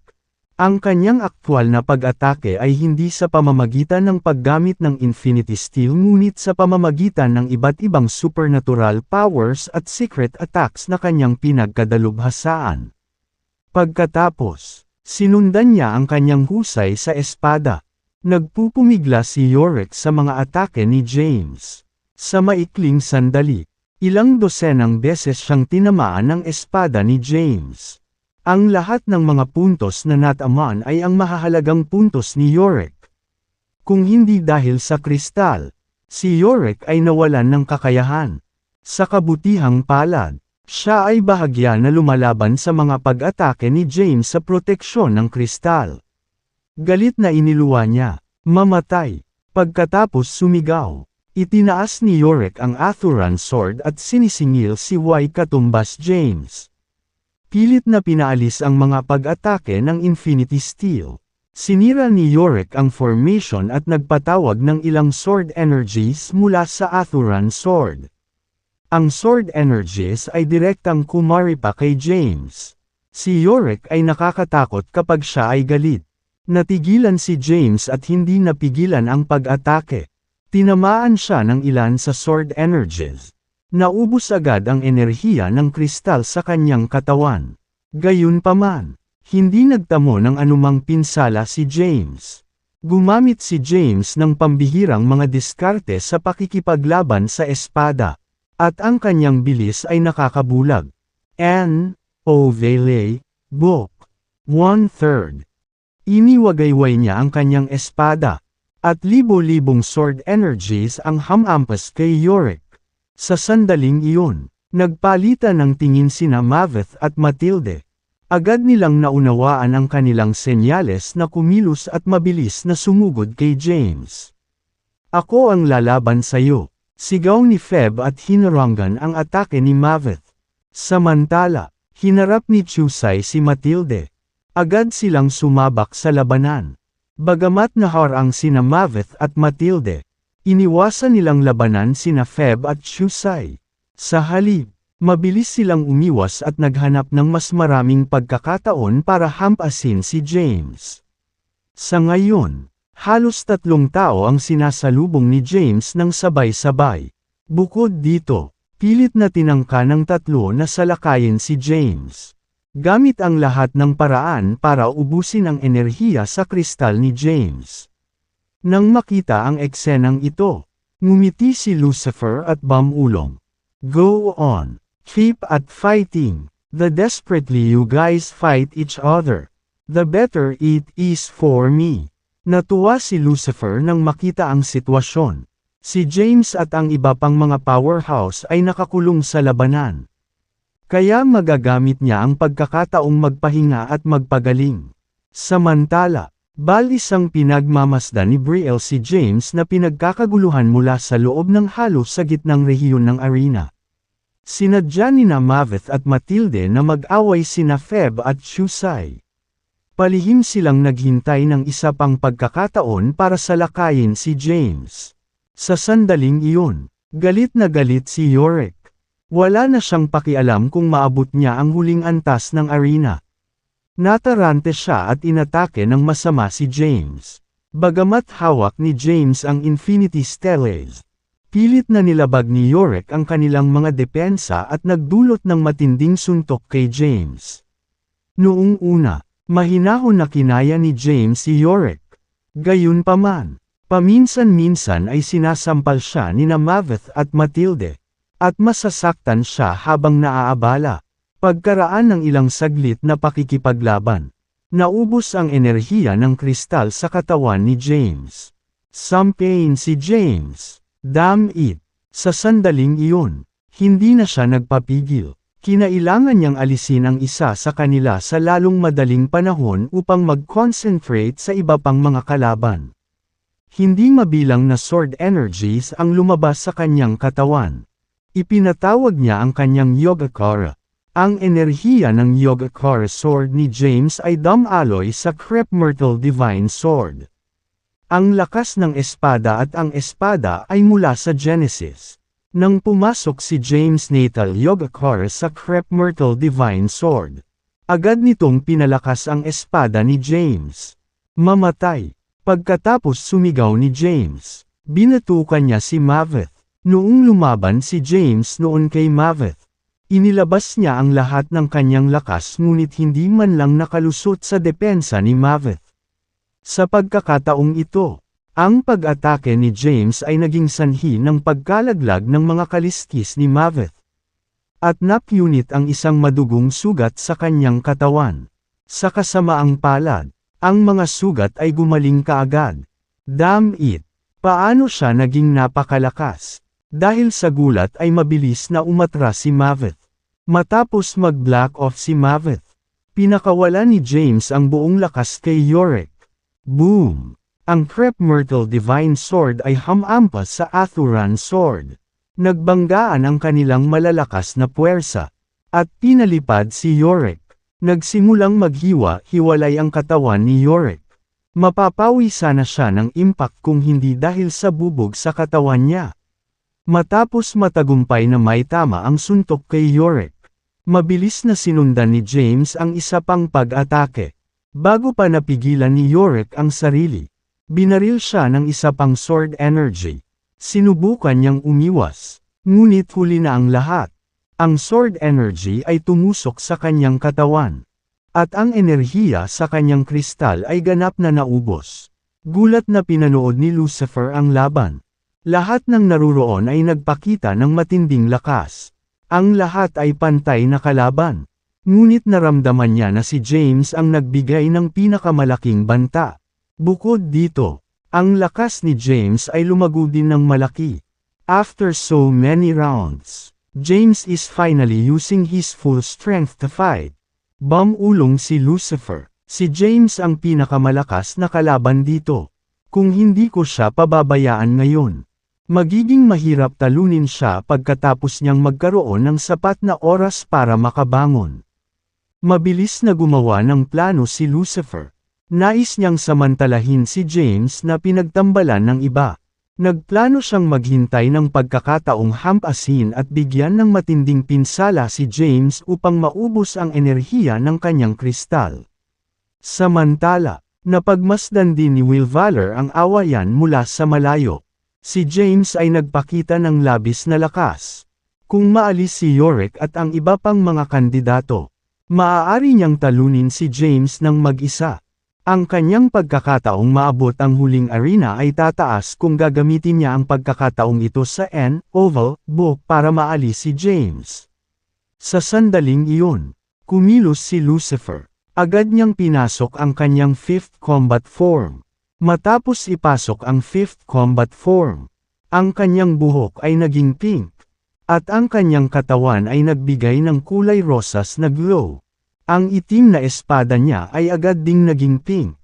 Ang kanyang aktwal na pag-atake ay hindi sa pamamagitan ng paggamit ng Infinity Steel ngunit sa pamamagitan ng iba't ibang supernatural powers at secret attacks na kanyang pinagkadalubhasaan. Pagkatapos, sinundan niya ang kanyang husay sa espada. Nagpupumigla si Yorick sa mga atake ni James. Sa maikling sandali, ilang dosenang beses siyang tinamaan ng espada ni James. Ang lahat ng mga puntos na natamaan ay ang mahahalagang puntos ni Yorick. Kung hindi dahil sa kristal, si Yorick ay nawalan ng kakayahan. Sa kabutihang palad, siya ay bahagya na lumalaban sa mga pag-atake ni James sa proteksyon ng kristal. Galit na iniluwa niya, mamatay. Pagkatapos sumigaw, itinaas ni Yorick ang Arthurian sword at sinisingil si Y katumbas James. Pilit na pinaalis ang mga pag-atake ng Infinity Steel. Sinira ni Yorick ang formation at nagpatawag ng ilang sword energies mula sa Arthurian sword. Ang sword energies ay direktang kumaripa kay James. Si Yorick ay nakakatakot kapag siya ay galit. Natigilan si James at hindi napigilan ang pag-atake. Tinamaan siya ng ilan sa sword energies. Naubos agad ang enerhiya ng kristal sa kanyang katawan. Gayunpaman, hindi nagtamo ng anumang pinsala si James. Gumamit si James ng pambihirang mga diskarte sa pakikipaglaban sa espada. At ang kanyang bilis ay nakakabulag. N.O. Vele, Book 1/3. Iniwagayway niya ang kanyang espada. At libo-libong sword energies ang hamampas kay Yorick. Sa sandaling iyon, nagpalitan ng tingin sina Maveth at Matilde. Agad nilang naunawaan ang kanilang senyales na kumilos at mabilis na sumugod kay James. Ako ang lalaban sayo, sigaw ni Feb at hinarangan ang atake ni Maveth. Samantala, hinarap ni Chusay si Matilde. Agad silang sumabak sa labanan. Bagamat naharang sina Maveth at Matilde, iniwasan nilang labanan sina Feb at Chusay. Sa halip, mabilis silang umiwas at naghanap ng mas maraming pagkakataon para hampasin si James. Sa ngayon, halos 3 tao ang sinasalubong ni James ng sabay-sabay. Bukod dito, pilit na tinangka ng 3 na salakayin si James. Gamit ang lahat ng paraan para ubusin ang enerhiya sa kristal ni James. Nang makita ang eksenang ito, ngumiti si Lucifer at bumulong. Go on. Keep at fighting. The desperately you guys fight each other. The better it is for me. Natuwa si Lucifer nang makita ang sitwasyon. Si James at ang iba pang mga powerhouse ay nakakulong sa labanan. Kaya magagamit niya ang pagkakataong magpahinga at magpagaling. Samantala, balis ang pinagmamasdan ni Brielle si James na pinagkakaguluhan mula sa loob ng halos sa gitnang rehiyon ng arena. Sinadya nina Maveth at Matilde na mag-away sina Feb at Chusay. Palihim silang naghintay ng isa pang pagkakataon para salakayin si James. Sa sandaling iyon, galit na galit si Yorick. Wala na siyang pakialam kung maabot niya ang huling antas ng arena. Natarante siya at inatake ng masama si James. Bagamat hawak ni James ang Infinity Stellace, pilit na nilabag ni Yorick ang kanilang mga depensa at nagdulot ng matinding suntok kay James. Noong una, Mahinahon na kinaya ni James si Yorick. Gayunpaman, paminsan-minsan ay sinasampal siya nina Maveth at Matilde, at masasaktan siya habang naaabala. Pagkaraan ng ilang saglit na pakikipaglaban, naubos ang enerhiya ng kristal sa katawan ni James. Sampain si James. Damn it! Sa sandaling iyon, hindi na siya nagpapigil. Kinailangan niyang alisin ang isa sa kanila sa lalong madaling panahon upang mag-concentrate sa iba pang mga kalaban. Hindi mabilang na sword energies ang lumabas sa kanyang katawan. Ipinatawag niya ang kanyang Yogacara. Ang enerhiya ng Yogacara sword ni James ay dumaloy sa Crep Myrtle Divine Sword. Ang lakas ng espada at ang espada ay mula sa Genesis. Nang pumasok si James Natal Yogacara sa Crep Myrtle Divine Sword, agad nitong pinalakas ang espada ni James. Mamatay. Pagkatapos sumigaw ni James, binatukan niya si Maveth. Noong lumaban si James noon kay Maveth, inilabas niya ang lahat ng kanyang lakas ngunit hindi man lang nakalusot sa depensa ni Maveth. Sa pagkakataong ito, ang pag-atake ni James ay naging sanhi ng pagkalaglag ng mga kaliskis ni Maveth. At napunit ang isang madugong sugat sa kanyang katawan. Sa kasamaang palad, ang mga sugat ay gumaling kaagad. Damn it! Paano siya naging napakalakas? Dahil sa gulat ay mabilis na umatras si Maveth. Matapos mag-black off si Maveth, pinakawala ni James ang buong lakas kay Yorick. Boom! Ang Crep Myrtle Divine Sword ay hamampas sa Athuran Sword. Nagbanggaan ang kanilang malalakas na puwersa. At pinalipad si Yorick. Nagsimulang maghiwa-hiwalay ang katawan ni Yorick. Mapapawi sana siya ng impact kung hindi dahil sa bubog sa katawan niya. Matapos matagumpay na may tama ang suntok kay Yorick, mabilis na sinundan ni James ang isa pang pag-atake. Bago pa napigilan ni Yorick ang sarili, binaril siya ng isa pang sword energy. Sinubukan niyang umiwas, ngunit huli na ang lahat. Ang sword energy ay tumusok sa kanyang katawan. At ang enerhiya sa kanyang kristal ay ganap na naubos. Gulat na pinanood ni Lucifer ang laban. Lahat ng naruroon ay nagpakita ng matinding lakas. Ang lahat ay pantay na kalaban. Ngunit naramdaman niya na si James ang nagbigay ng pinakamalaking banta. Bukod dito, ang lakas ni James ay lumago din ng malaki. After so many rounds, James is finally using his full strength to fight. Bumulong si Lucifer. Si James ang pinakamalakas na kalaban dito. Kung hindi ko siya pababayaan ngayon, magiging mahirap talunin siya pagkatapos niyang magkaroon ng sapat na oras para makabangon. Mabilis na gumawa ng plano si Lucifer. Nais niyang samantalahin si James na pinagtambalan ng iba. Nagplano siyang maghintay ng pagkakataong hampasin at bigyan ng matinding pinsala si James upang maubos ang enerhiya ng kanyang kristal. Samantala, napagmasdan din ni Will Valor ang awayan mula sa malayo. Si James ay nagpakita ng labis na lakas. Kung maalis si Yorick at ang iba pang mga kandidato, maaari niyang talunin si James ng mag-isa. Ang kanyang pagkakataong maabot ang huling arena ay tataas kung gagamitin niya ang pagkakataong ito sa Oval Book para maalis si James. Sa sandaling iyon, kumilos si Lucifer. Agad niyang pinasok ang kanyang 5th combat form. Matapos ipasok ang 5th combat form, ang kanyang buhok ay naging pink, at ang kanyang katawan ay nagbigay ng kulay rosas na glow. Ang itim na espada niya ay agad ding naging pink.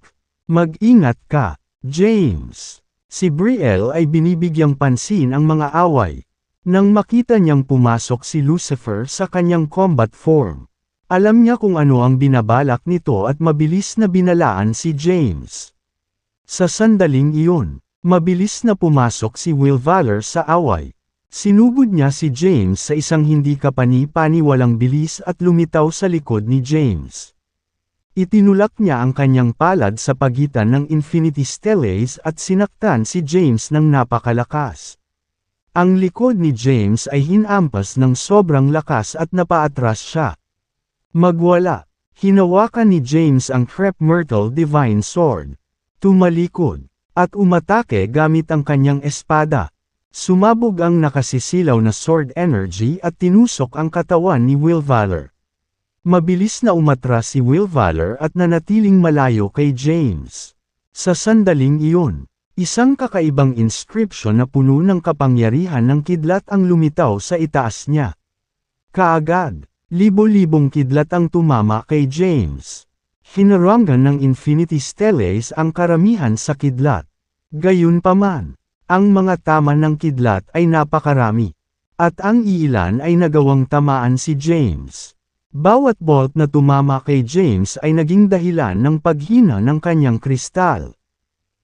Mag-ingat ka, James. Si Brielle ay binibigyang pansin ang mga away. Nang makita niyang pumasok si Lucifer sa kanyang combat form, alam niya kung ano ang binabalak nito at mabilis na binalaan si James. Sa sandaling iyon, mabilis na pumasok si Will Valor sa away. Sinugod niya si James sa isang hindi kapani-paniwalang bilis at lumitaw sa likod ni James. Itinulak niya ang kanyang palad sa pagitan ng Infinity Stellace at sinaktan si James ng napakalakas. Ang likod ni James ay hinampas ng sobrang lakas at napaatras siya. Magwala. Hinawakan ni James ang Crep Myrtle Divine Sword. Tumalikod, at umatake gamit ang kanyang espada. Sumabog ang nakasisilaw na sword energy at tinusok ang katawan ni Will Valor. Mabilis na umatras si Will Valor at nanatiling malayo kay James. Sa sandaling iyon, isang kakaibang inscription na puno ng kapangyarihan ng kidlat ang lumitaw sa itaas niya. Kaagad, libo-libong kidlat ang tumama kay James. Hinarangan ng Infinity Stellace ang karamihan sa kidlat. Gayunpaman, ang mga tama ng kidlat ay napakarami. At ang iilan ay nagawang tamaan si James. Bawat bolt na tumama kay James ay naging dahilan ng paghina ng kanyang kristal.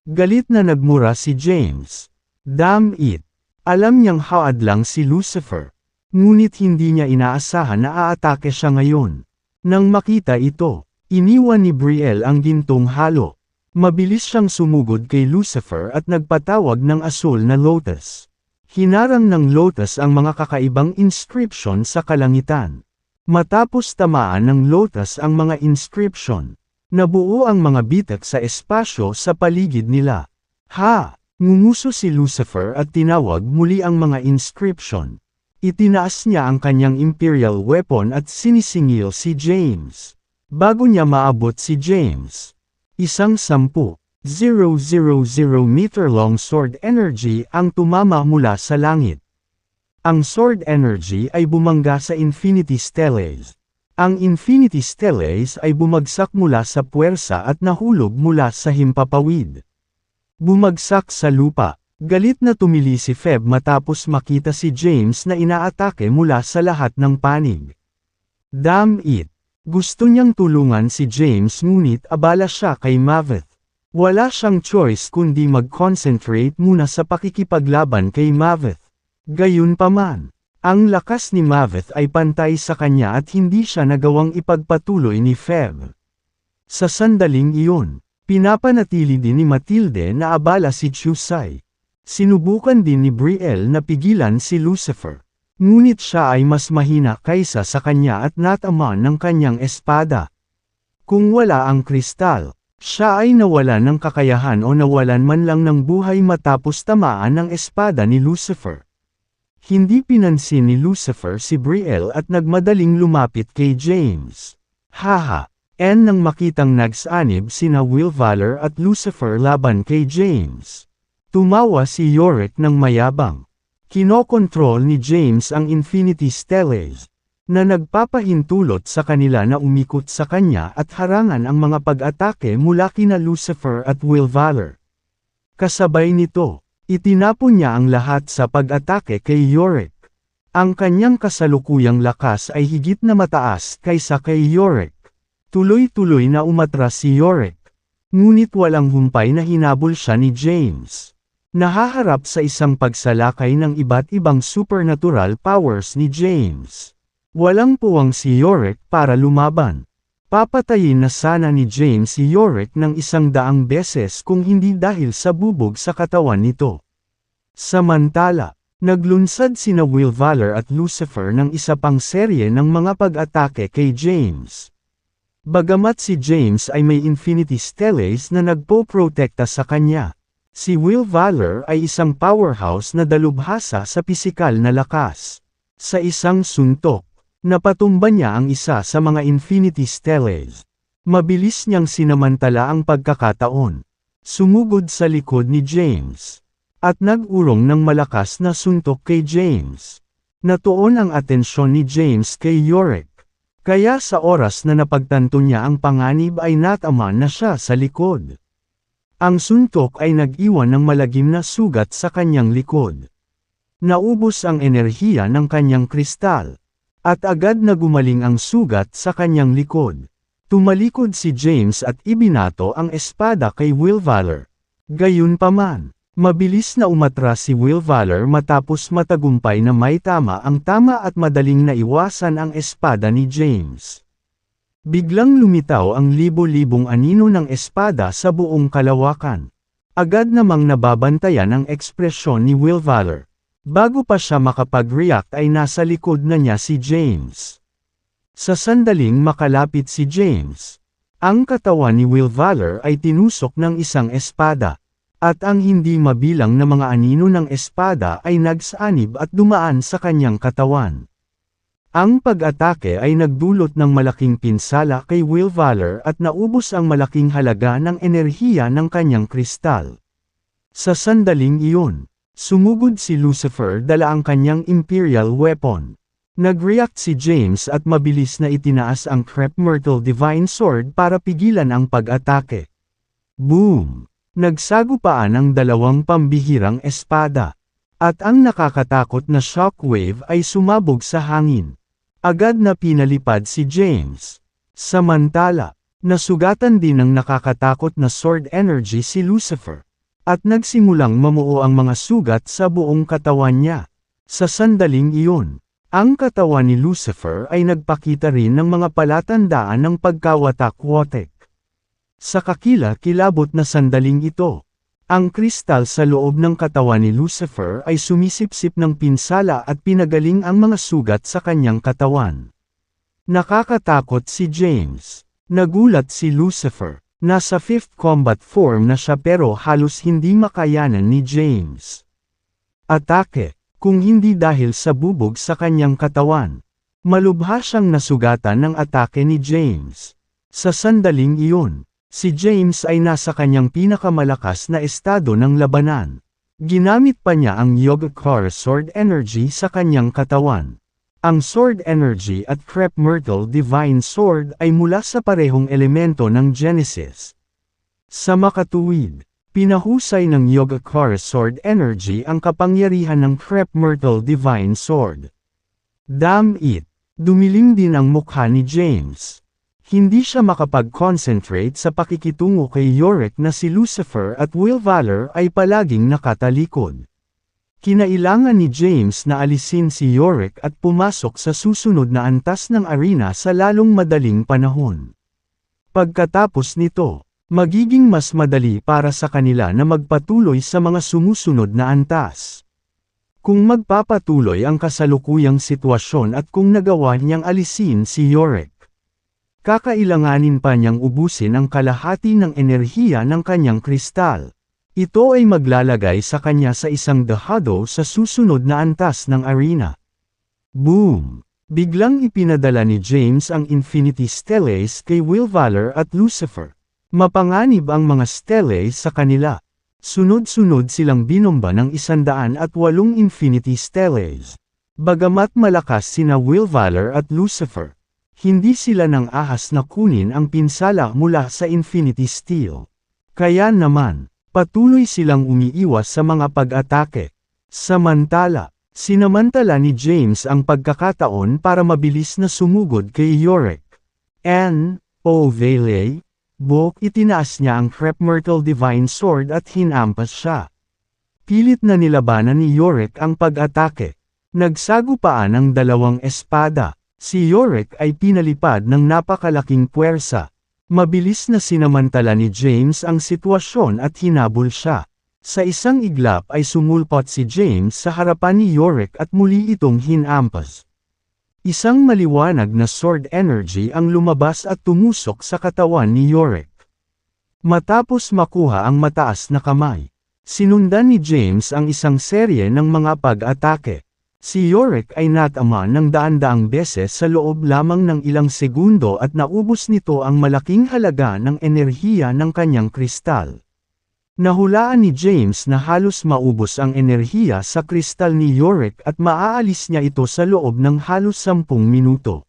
Galit na nagmura si James. Damn it! Alam niyang haad lang si Lucifer. Ngunit hindi niya inaasahan na aatake siya ngayon. Nang makita ito, iniwan ni Brielle ang gintong halo. Mabilis siyang sumugod kay Lucifer at nagpatawag ng asul na lotus. Hinarang ng lotus ang mga kakaibang inscription sa kalangitan. Matapos tamaan ng lotus ang mga inscription, nabuo ang mga bitak sa espasyo sa paligid nila. Ngumuso si Lucifer at tinawag muli ang mga inscription. Itinaas niya ang kanyang imperial weapon at sinisingil si James. Bago niya maabot si James, isang 10,000 meter long sword energy ang tumama mula sa langit. Ang sword energy ay bumangga sa Infinity Stellace. Ang Infinity Stellace ay bumagsak mula sa puwersa at nahulog mula sa himpapawid. Bumagsak sa lupa. Galit na tumili si Feb matapos makita si James na inaatake mula sa lahat ng panig. Damn it! Gusto niyang tulungan si James ngunit abala siya kay Maveth. Wala siyang choice kundi mag-concentrate muna sa pakikipaglaban kay Maveth. Gayunpaman, ang lakas ni Maveth ay pantay sa kanya at hindi siya nagawang ipagpatuloy ni Feb. Sa sandaling iyon, pinapanatili din ni Matilde na abala si Chusai. Sinubukan din ni Brielle na pigilan si Lucifer. Ngunit siya ay mas mahina kaysa sa kanya at natamaan ng kanyang espada. Kung wala ang kristal, siya ay nawalan ng kakayahan o nawalan man lang ng buhay matapos tamaan ng espada ni Lucifer. Hindi pinansin ni Lucifer si Brielle at nagmadaling lumapit kay James. Nang makitang nagsanib sina Will Valor at Lucifer laban kay James, tumawa si Yorick ng mayabang. Kinokontrol ni James ang Infinity Stellace, na nagpapahintulot sa kanila na umikot sa kanya at harangan ang mga pag-atake mula kina Lucifer at Will Valor. Kasabay nito, itinapon niya ang lahat sa pag-atake kay Yorick. Ang kanyang kasalukuyang lakas ay higit na mataas kaysa kay Yorick. Tuloy-tuloy na umatras si Yorick. Ngunit walang humpay na hinabol siya ni James. Nahaharap sa isang pagsalakay ng iba't ibang supernatural powers ni James. Walang puwang si Yorick para lumaban. Papatayin na sana ni James si Yorick ng 100 beses kung hindi dahil sa bubog sa katawan nito. Samantala, naglunsad sina Will Valor at Lucifer ng isa pang serye ng mga pag-atake kay James. Bagamat si James ay may Infinity Stellace na nagpo-protekta sa kanya, si Will Valor ay isang powerhouse na dalubhasa sa pisikal na lakas. Sa isang suntok, napatumba niya ang isa sa mga Infinity Stellace. Mabilis niyang sinamantala ang pagkakataon. Sumugod sa likod ni James. At nag-urong ng malakas na suntok kay James. Natuon ang atensyon ni James kay Yorick. Kaya sa oras na napagtanto niya ang panganib ay natamaan na siya sa likod. Ang suntok ay nag-iwan ng malagim na sugat sa kanyang likod. Naubos ang enerhiya ng kanyang kristal. At agad na gumaling ang sugat sa kanyang likod. Tumalikod si James at ibinato ang espada kay Will Valor. Gayunpaman, mabilis na umatras si Will Valor matapos matagumpay na may tama ang tama at madaling naiwasan ang espada ni James. Biglang lumitaw ang libo-libong anino ng espada sa buong kalawakan. Agad namang nababantayan ang ekspresyon ni Will Valor. Bago pa siya makapag-react ay nasa likod na niya si James. Sa sandaling makalapit si James, ang katawan ni Will Valor ay tinusok ng isang espada. At ang hindi mabilang na mga anino ng espada ay nagsanib at dumaan sa kanyang katawan. Ang pag-atake ay nagdulot ng malaking pinsala kay Will Valor at naubos ang malaking halaga ng enerhiya ng kanyang kristal. Sa sandaling iyon, sumugod si Lucifer dala ang kanyang Imperial Weapon. Nag-react si James at mabilis na itinaas ang Crep Myrtle Divine Sword para pigilan ang pag-atake. Boom! Nagsagupaan ang dalawang pambihirang espada. At ang nakakatakot na shockwave ay sumabog sa hangin. Agad na pinalipad si James. Samantala, nasugatan din ng nakakatakot na sword energy si Lucifer. At nagsimulang mamuo ang mga sugat sa buong katawan niya. Sa sandaling iyon, ang katawan ni Lucifer ay nagpakita rin ng mga palatandaan ng pagkawatak-watek. Sa kakila-kilabot na sandaling ito, ang kristal sa loob ng katawan ni Lucifer ay sumisipsip ng pinsala at pinagaling ang mga sugat sa kanyang katawan. Nakakatakot si James. Nagulat si Lucifer. Nasa 5th combat form na siya pero halos hindi makayanan ni James. Atake, kung hindi dahil sa bubog sa kanyang katawan. Malubha siyang nasugatan ng atake ni James. Sa sandaling iyon, si James ay nasa kanyang pinakamalakas na estado ng labanan. Ginamit pa niya ang Yogacara Sword Energy sa kanyang katawan. Ang Sword Energy at Crep Myrtle Divine Sword ay mula sa parehong elemento ng Genesis. Sa makatuwid, pinahusay ng Yogacara Sword Energy ang kapangyarihan ng Crep Myrtle Divine Sword. Damn it! Dumilim din ang mukha ni James. Hindi siya makapag-concentrate sa pakikitungo kay Yorick na si Lucifer at Will Valor ay palaging nakatalikod. Kinailangan ni James na alisin si Yorick at pumasok sa susunod na antas ng arena sa lalong madaling panahon. Pagkatapos nito, magiging mas madali para sa kanila na magpatuloy sa mga sumusunod na antas. Kung magpapatuloy ang kasalukuyang sitwasyon at kung nagawa niyang alisin si Yorick, kakailanganin pa niyang ubusin ang kalahati ng enerhiya ng kanyang kristal. Ito ay maglalagay sa kanya sa isang dehado sa susunod na antas ng arena. Boom! Biglang ipinadala ni James ang Infinity Stellace kay Will Valor at Lucifer. Mapanganib ang mga stellace sa kanila. Sunod-sunod silang binomba ng 108 Infinity Stellace. Bagamat malakas sina Will Valor at Lucifer, hindi sila nang ahas na kunin ang pinsala mula sa Infinity Steel. Kaya naman, patuloy silang umiiwas sa mga pag-atake. Samantala, sinamantala ni James ang pagkakataon para mabilis na sumugod kay Yorick. Vele, itinaas niya ang Crep Myrtle Divine Sword at hinampas siya. Pilit na nilabanan ni Yorick ang pag-atake. Nagsagupaan ang dalawang espada. Si Yorick ay pinalipad ng napakalaking puwersa. Mabilis na sinamantala ni James ang sitwasyon at hinabol siya. Sa isang iglap ay sumulpot si James sa harapan ni Yorick at muli itong hinampas. Isang maliwanag na sword energy ang lumabas at tumusok sa katawan ni Yorick. Matapos makuha ang mataas na kamay, sinundan ni James ang isang serye ng mga pag-atake. Si Yorick ay natama ng daan-daang beses sa loob lamang ng ilang segundo at naubos nito ang malaking halaga ng enerhiya ng kanyang kristal. Nahulaan ni James na halos maubos ang enerhiya sa kristal ni Yorick at maaalis niya ito sa loob ng halos 10 minuto.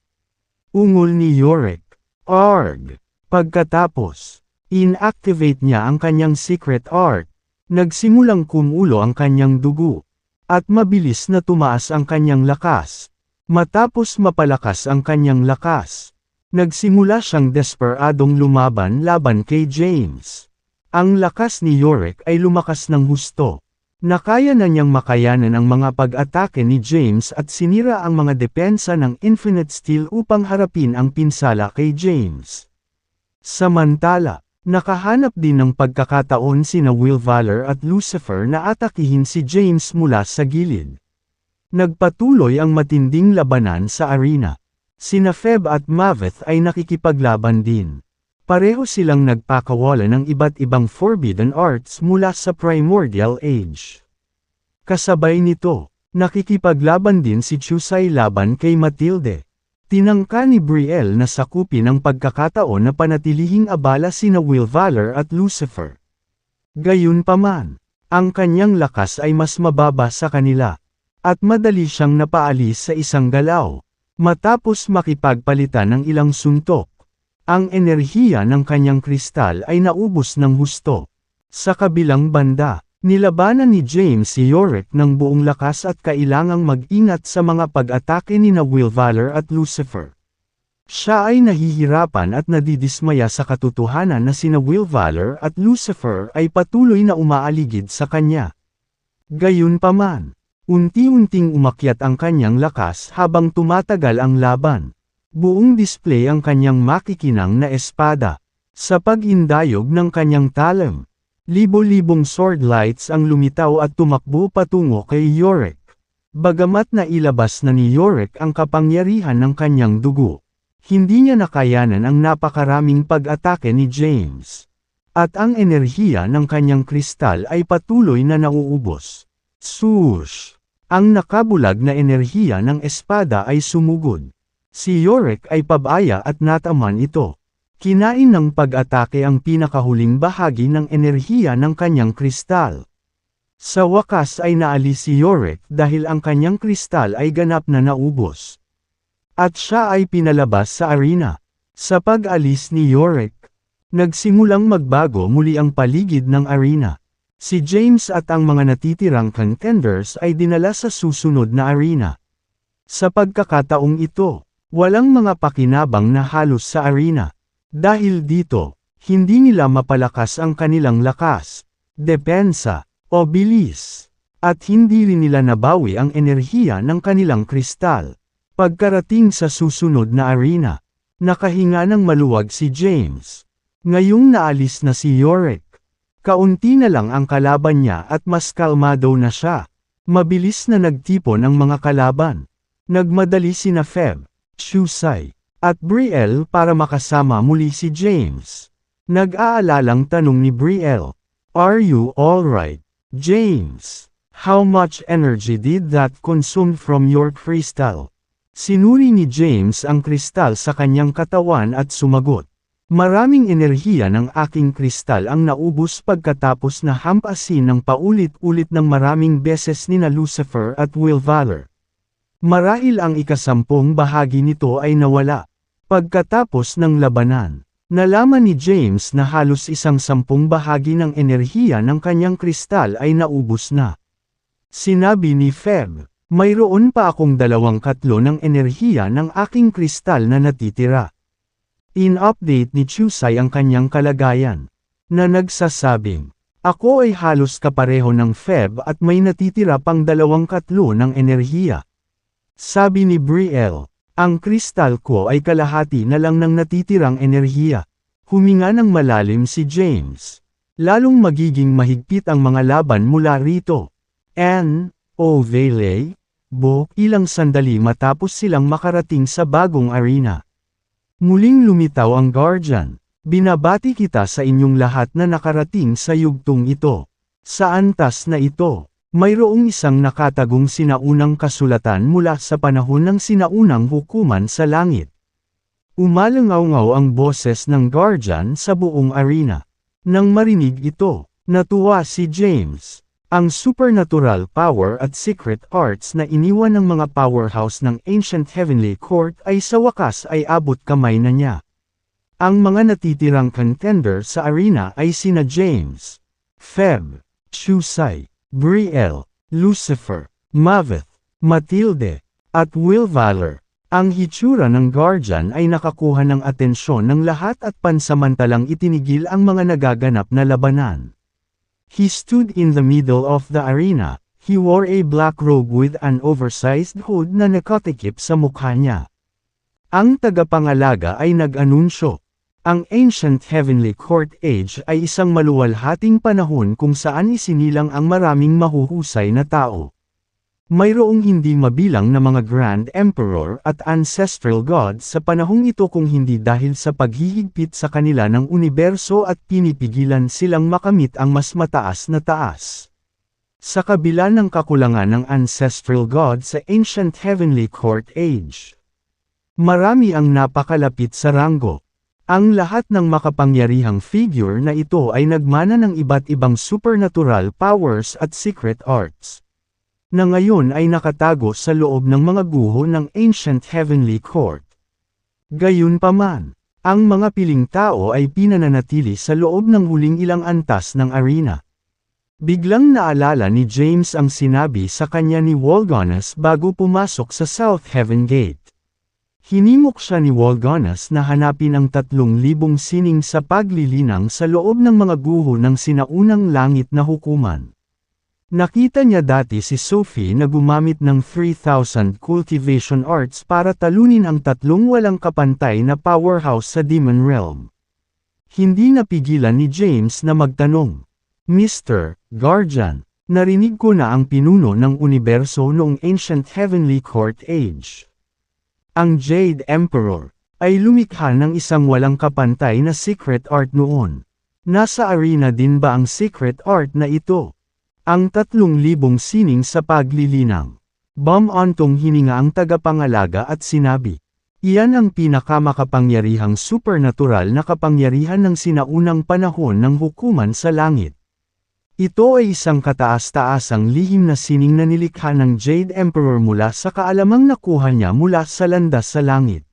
Ungol ni Yorick. Arg! Pagkatapos, inactivate niya ang kanyang secret art. Nagsimulang kumulo ang kanyang dugo. At mabilis na tumaas ang kanyang lakas. Matapos mapalakas ang kanyang lakas, nagsimula siyang desperadong lumaban laban kay James. Ang lakas ni Yorick ay lumakas ng husto. Nakaya na niyang makayanan ang mga pag-atake ni James at sinira ang mga depensa ng Infinite Steel upang harapin ang pinsala kay James. Samantala, nakahanap din ng pagkakataon sina Will Valor at Lucifer na atakihin si James mula sa gilid. Nagpatuloy ang matinding labanan sa arena. Sina Feb at Maveth ay nakikipaglaban din. Pareho silang nagpakawala ng iba't ibang forbidden arts mula sa Primordial Age. Kasabay nito, nakikipaglaban din si Chusai laban kay Matilde. Tinangka ni Brielle na sakupin ang pagkakataon na panatilihing abala sina Will Valor at Lucifer. Gayunpaman, ang kanyang lakas ay mas mababa sa kanila, at madali siyang napaalis sa isang galaw. Matapos makipagpalitan ng ilang suntok, ang enerhiya ng kanyang kristal ay naubos ng husto. Sa kabilang banda, nilabanan ni James si Yorick ng buong lakas at kailangang mag-ingat sa mga pag-atake ni Will Valor at Lucifer. Siya ay nahihirapan at nadidismaya sa katotohanan na sina Will Valor at Lucifer ay patuloy na umaaligid sa kanya. Gayunpaman, unti-unting umakyat ang kanyang lakas habang tumatagal ang laban. Buong display ang kanyang makikinang na espada. Sa pag-indayog ng kanyang talam, libo-libong sword lights ang lumitaw at tumakbo patungo kay Yorick. Bagamat nailabas na ni Yorick ang kapangyarihan ng kanyang dugo, hindi niya nakayanan ang napakaraming pag-atake ni James. At ang enerhiya ng kanyang kristal ay patuloy na nauubos. Swoosh! Ang nakabulag na enerhiya ng espada ay sumugod. Si Yorick ay pabaya at nataman ito. Kinain ng pag-atake ang pinakahuling bahagi ng enerhiya ng kanyang kristal. Sa wakas ay naalis si Yorick dahil ang kanyang kristal ay ganap na naubos. At siya ay pinalabas sa arena. Sa pag-alis ni Yorick, nagsimulang magbago muli ang paligid ng arena. Si James at ang mga natitirang contenders ay dinala sa susunod na arena. Sa pagkakataong ito, walang mga pakinabang na halos sa arena. Dahil dito, hindi nila mapalakas ang kanilang lakas, depensa, o bilis. At hindi rin nila nabawi ang enerhiya ng kanilang kristal. Pagkarating sa susunod na arena, nakahinga ng maluwag si James. Ngayong naalis na si Yorick, kaunti na lang ang kalaban niya at mas kalmado na siya. Mabilis na nagtipon ang mga kalaban. Nagmadali sina Feb, Chusai, at Brielle para makasama muli si James. Nag-aalalang tanong ni Brielle, "Are you alright, James? How much energy did that consume from your crystal?" Sinuri ni James ang kristal sa kanyang katawan at sumagot, "Maraming enerhiya ng aking kristal ang naubos pagkatapos na hampasin ng paulit-ulit ng maraming beses nina Lucifer at Will Valor. Marahil ang ikasampung bahagi nito ay nawala." Pagkatapos ng labanan, nalaman ni James na halos isang-sampung bahagi ng enerhiya ng kanyang kristal ay naubos na. Sinabi ni Feb, "Mayroon pa akong 2/3 ng enerhiya ng aking kristal na natitira." In-update ni Chusai ang kanyang kalagayan, na nagsasabing, "Ako ay halos kapareho ng Feb at may natitira pang 2/3 ng enerhiya." Sabi ni Brielle, "Ang kristal ko ay kalahati na lang ng natitirang enerhiya." Huminga ng malalim si James. Lalong magiging mahigpit ang mga laban mula rito. Vele, ilang sandali matapos silang makarating sa bagong arena. Muling lumitaw ang Guardian. "Binabati kita sa inyong lahat na nakarating sa yugtong ito. Sa antas na ito, mayroong isang nakatagong sinaunang kasulatan mula sa panahon ng sinaunang hukuman sa langit." Umalangaw-ngaw ang boses ng Guardian sa buong arena. Nang marinig ito, natuwa si James. Ang supernatural power at secret arts na iniwan ng mga powerhouse ng Ancient Heavenly Court ay sa wakas ay abot kamay na niya. Ang mga natitirang contender sa arena ay sina James, Feb, Chusai, Brielle, Lucifer, Maveth, Matilde, at Will Valor. Ang hitsura ng Guardian ay nakakuha ng atensyon ng lahat at pansamantalang itinigil ang mga nagaganap na labanan. He stood in the middle of the arena. He wore a black robe with an oversized hood na nakatikip sa mukha niya. Ang tagapangalaga ay nag-anunsyo. Ang Ancient Heavenly Court Age ay isang maluwalhating panahon kung saan isinilang ang maraming mahuhusay na tao. Mayroong hindi mabilang na mga Grand Emperor at Ancestral Gods sa panahong ito kung hindi dahil sa paghihigpit sa kanila ng universo at pinipigilan silang makamit ang mas mataas na taas. Sa kabila ng kakulangan ng Ancestral Gods sa Ancient Heavenly Court Age, marami ang napakalapit sa ranggo. Ang lahat ng makapangyarihang figure na ito ay nagmana ng iba't ibang supernatural powers at secret arts, na ngayon ay nakatago sa loob ng mga guho ng Ancient Heavenly Court. Gayunpaman, ang mga piling tao ay pinananatili sa loob ng huling ilang antas ng arena. Biglang naalala ni James ang sinabi sa kanya ni Walgonas bago pumasok sa South Heaven Gate. Hinimok siya ni Walgonas na hanapin ang 3,000 sining sa paglilinang sa loob ng mga guho ng sinaunang langit na hukuman. Nakita niya dati si Sophie na gumamit ng 3,000 cultivation arts para talunin ang 3 walang kapantay na powerhouse sa Demon Realm. Hindi napigilan ni James na magtanong, Mr. Guardian, narinig ko na ang pinuno ng universo noong Ancient Heavenly Court Age. Ang Jade Emperor ay lumikha ng isang walang kapantay na secret art noon. Nasa arena din ba ang secret art na ito? Ang 3,000 sining sa paglilinang. Bumantong hininga ang tagapangalaga at sinabi, iyan ang pinakamakapangyarihang supernatural na kapangyarihan ng sinaunang panahon ng hukuman sa langit. Ito ay isang kataas-taasang lihim na sining na nilikha ng Jade Emperor mula sa kaalamang nakuha niya mula sa landas sa langit.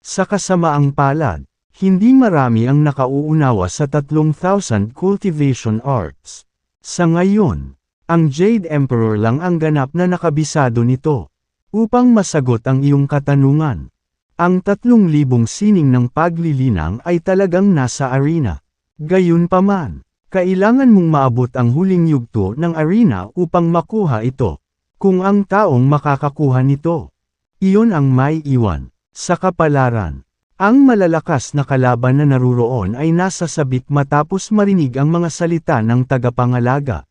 Sa kasamaang palad, hindi marami ang nakauunawa sa 3,000 cultivation arts. Sa ngayon, ang Jade Emperor lang ang ganap na nakabisado nito. Upang masagot ang iyong katanungan, ang 3,000 sining ng paglilinang ay talagang nasa arena. Gayunpaman, kailangan mong maabot ang huling yugto ng arena upang makuha ito. Kung ang taong makakakuha nito, iyon ang may iwan. Sa kapalaran, ang malalakas na kalaban na naruroon ay nasa sabik matapos marinig ang mga salita ng tagapangalaga.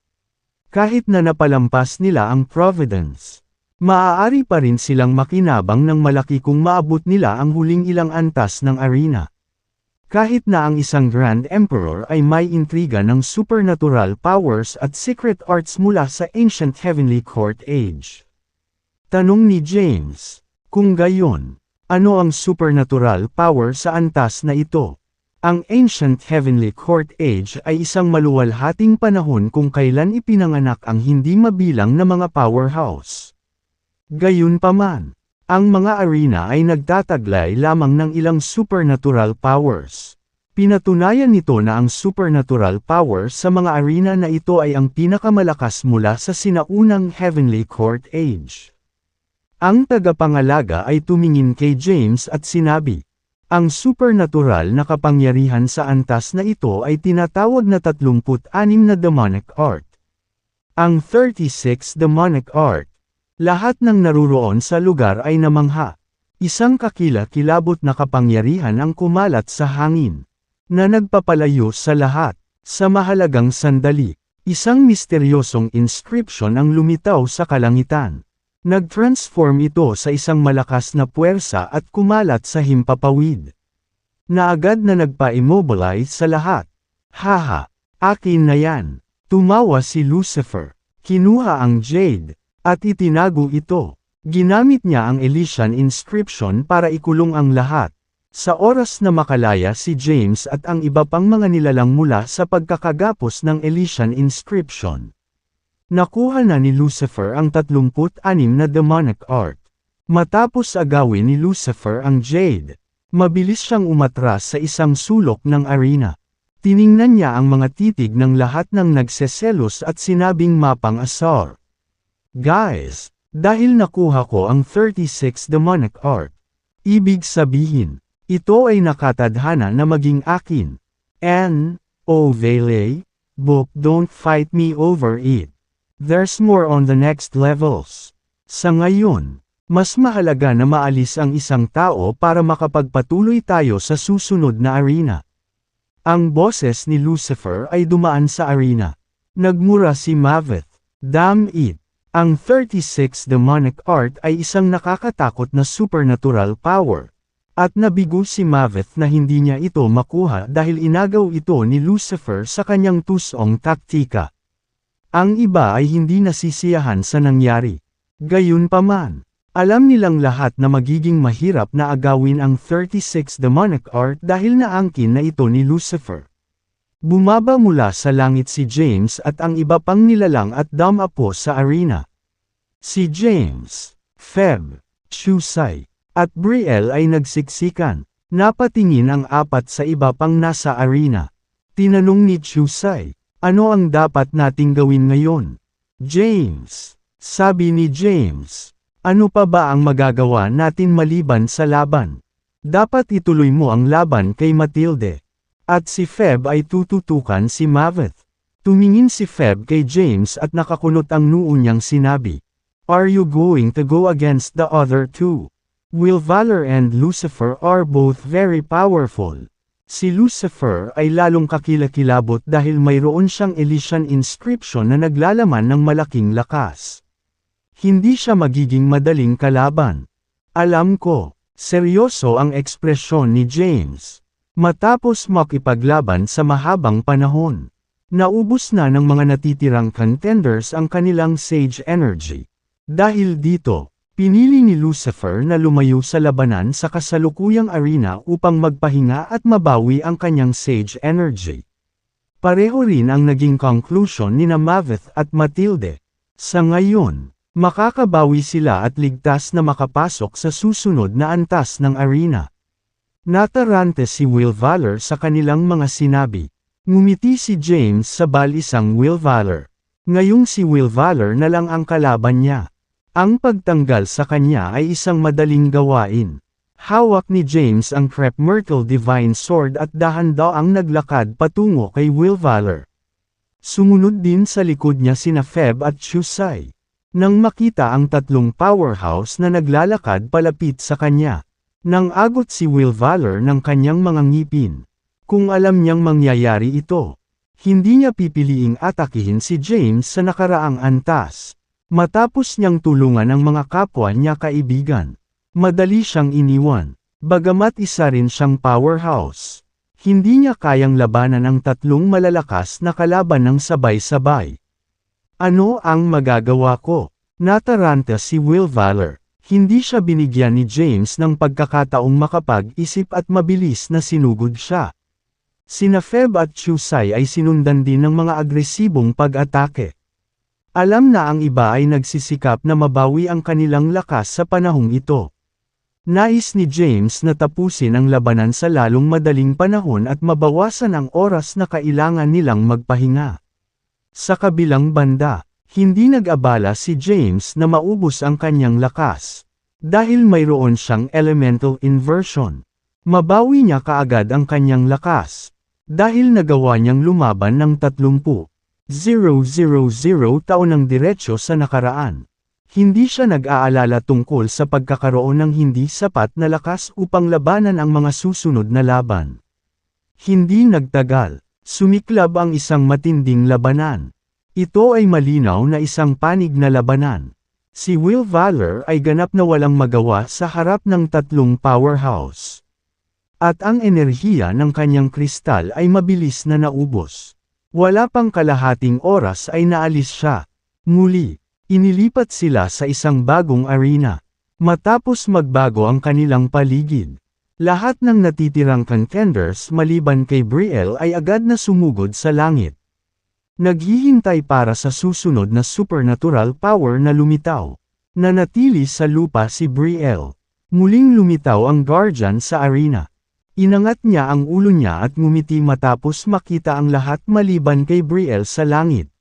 Kahit na napalampas nila ang Providence, maaari pa rin silang makinabang ng malaki kung maabot nila ang huling ilang antas ng arena. Kahit na ang isang Grand Emperor ay may intriga ng supernatural powers at secret arts mula sa Ancient Heavenly Court Age. Tanong ni James, kung gayon, ano ang supernatural power sa antas na ito? Ang Ancient Heavenly Court Age ay isang maluwalhating panahon kung kailan ipinanganak ang hindi mabilang na mga powerhouse. Gayunpaman, ang mga arena ay nagtataglay lamang ng ilang supernatural powers. Pinatunayan nito na ang supernatural powers sa mga arena na ito ay ang pinakamalakas mula sa sinaunang Heavenly Court Age. Ang tagapangalaga ay tumingin kay James at sinabi, ang supernatural na kapangyarihan sa antas na ito ay tinatawag na 36 na demonic art. Ang 36 demonic art, lahat ng naruroon sa lugar ay namangha. Isang kakila-kilabot na kapangyarihan ang kumalat sa hangin, na nagpapalayo sa lahat. Sa mahalagang sandali, isang misteryosong inscription ang lumitaw sa kalangitan. Nag-transform ito sa isang malakas na puwersa at kumalat sa himpapawid, na agad na nagpa-immobilize sa lahat. Haha, akin na yan. Tumawa si Lucifer. Kinuha ang Jade, at itinago ito. Ginamit niya ang Elysian inscription para ikulong ang lahat. Sa oras na makalaya si James at ang iba pang mga nilalang mula sa pagkakagapos ng Elysian inscription, nakuha na ni Lucifer ang 36 na demonic art. Matapos agawin ni Lucifer ang Jade, mabilis siyang umatras sa isang sulok ng arena. Tiningnan niya ang mga titig ng lahat ng nagseselos at sinabing mapang asar. Guys, dahil nakuha ko ang 36 demonic art, ibig sabihin, ito ay nakatadhana na maging akin. And, oh Vele, book don't fight me over it. There's more on the next levels. Sa ngayon, mas mahalaga na maalis ang isang tao para makapagpatuloy tayo sa susunod na arena. Ang boses ni Lucifer ay dumaan sa arena. Nagmura si Maveth. Damn it! Ang 36 Demonic Art ay isang nakakatakot na supernatural power. At nabigo si Maveth na hindi niya ito makuha dahil inagaw ito ni Lucifer sa kanyang tusong taktika. Ang iba ay hindi nasisiyahan sa nangyari. Gayunpaman, alam nilang lahat na magiging mahirap na agawin ang 36 Demonic Art dahil naangkin na ito ni Lucifer. Bumaba mula sa langit si James at ang iba pang nilalang at damapo sa arena. Si James, Feb, Chusai, at Brielle ay nagsiksikan. Napatingin ang apat sa iba pang nasa arena. Tinanong ni Chusai, ano ang dapat nating gawin ngayon? James, sabi ni James, ano pa ba ang magagawa natin maliban sa laban? Dapat ituloy mo ang laban kay Matilde. At si Feb ay tututukan si Maveth. Tumingin si Feb kay James at nakakunot ang noo niyang sinabi, are you going to go against the other two? Will Valor and Lucifer are both very powerful. Si Lucifer ay lalong kakilakilabot dahil mayroon siyang Elysian inscription na naglalaman ng malaking lakas. Hindi siya magiging madaling kalaban. Alam ko, seryoso ang ekspresyon ni James. Matapos makipaglaban sa mahabang panahon, naubos na ng mga natitirang contenders ang kanilang sage energy. Dahil dito, pinili ni Lucifer na lumayo sa labanan sa kasalukuyang arena upang magpahinga at mabawi ang kanyang sage energy. Pareho rin ang naging conclusion ni Maveth at Matilde. Sa ngayon, makakabawi sila at ligtas na makapasok sa susunod na antas ng arena. Natarante si Will Valor sa kanilang mga sinabi. Ngumiti si James sa balisang Will Valor. Ngayong si Will Valor na lang ang kalaban niya. Ang pagtanggal sa kanya ay isang madaling gawain. Hawak ni James ang Crep Myrtle Divine Sword at dahan-daang naglakad patungo kay Will Valor. Sumunod din sa likod niya sina Feb at Chusai. Nang makita ang tatlong powerhouse na naglalakad palapit sa kanya, nang agot si Will Valor ng kanyang mga ngipin. Kung alam niyang mangyayari ito, hindi niya pipiliing atakihin si James sa nakaraang antas. Matapos niyang tulungan ang mga kapwa niya kaibigan, madali siyang iniwan. Bagamat isa rin siyang powerhouse, hindi niya kayang labanan ang tatlong malalakas na kalaban ng sabay-sabay. Ano ang magagawa ko? Nataranta si Will Valor. Hindi siya binigyan ni James ng pagkakataong makapag-isip at mabilis na sinugod siya. Sina Feb at Chusai ay sinundan din ng mga agresibong pag-atake. Alam na ang iba ay nagsisikap na mabawi ang kanilang lakas sa panahong ito. Nais ni James na tapusin ang labanan sa lalong madaling panahon at mabawasan ang oras na kailangan nilang magpahinga. Sa kabilang banda, hindi nag-abala si James na maubos ang kanyang lakas. Dahil mayroon siyang elemental inversion. Mabawi niya kaagad ang kanyang lakas. Dahil nagawa niyang lumaban ng 30,000 taon ng diretsyo sa nakaraan. Hindi siya nag-aalala tungkol sa pagkakaroon ng hindi sapat na lakas upang labanan ang mga susunod na laban. Hindi nagtagal, sumiklab ang isang matinding labanan. Ito ay malinaw na isang panig na labanan. Si Will Valor ay ganap na walang magawa sa harap ng tatlong powerhouse. At ang enerhiya ng kanyang kristal ay mabilis na naubos. Wala pang kalahating oras ay naalis siya. Muli, inilipat sila sa isang bagong arena. Matapos magbago ang kanilang paligid, lahat ng natitirang contenders maliban kay Brielle ay agad na sumugod sa langit. Naghihintay para sa susunod na supernatural power na lumitaw. Nanatili sa lupa si Brielle. Muling lumitaw ang Guardian sa arena. Inangat niya ang ulo niya at ngumiti matapos makita ang lahat maliban kay Brielle sa langit.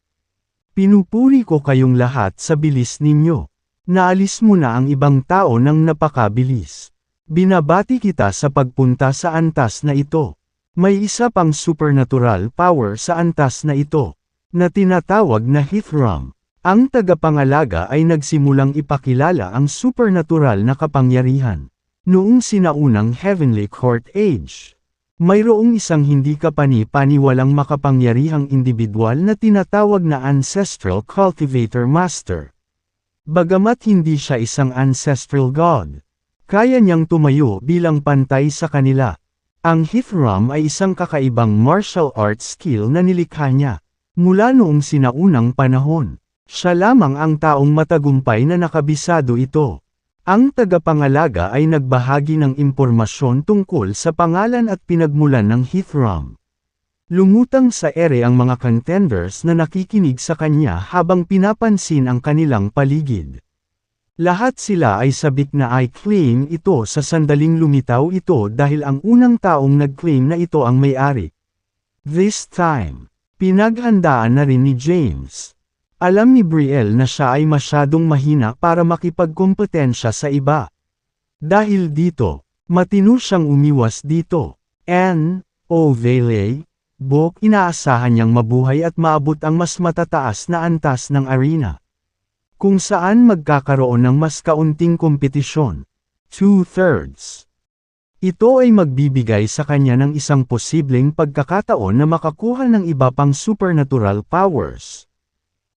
Pinupuri ko kayong lahat sa bilis ninyo. Naalis mo na ang ibang tao ng napakabilis. Binabati kita sa pagpunta sa antas na ito. May isa pang supernatural power sa antas na ito, na tinatawag na Hithram. Ang tagapangalaga ay nagsimulang ipakilala ang supernatural na kapangyarihan. Noong sinaunang Heavenly Court Age, mayroong isang hindi kapani-paniwalang makapangyarihang individual na tinatawag na Ancestral Cultivator Master. Bagamat hindi siya isang ancestral god, kaya niyang tumayo bilang pantay sa kanila. Ang Hithram ay isang kakaibang martial arts skill na nilikha niya. Mula noong sinaunang panahon, siya lamang ang taong matagumpay na nakabisado ito. Ang tagapangalaga ay nagbahagi ng impormasyon tungkol sa pangalan at pinagmulan ng Hithram. Lumutang sa ere ang mga contenders na nakikinig sa kanya habang pinapansin ang kanilang paligid. Lahat sila ay sabik na I claim ito sa sandaling lumitaw ito dahil ang unang taong nag-claim na ito ang may-ari. This time, pinaghandaan na rin ni James. Alam ni Brielle na siya ay masyadong mahina para makipagkompetensya sa iba. Dahil dito, matino siyang umiwas dito. Vele, Bok inaasahan niyang mabuhay at maabot ang mas matataas na antas ng arena. Kung saan magkakaroon ng mas kaunting kompetisyon. 2/3. Ito ay magbibigay sa kanya ng isang posibleng pagkakataon na makakuha ng iba pang supernatural powers.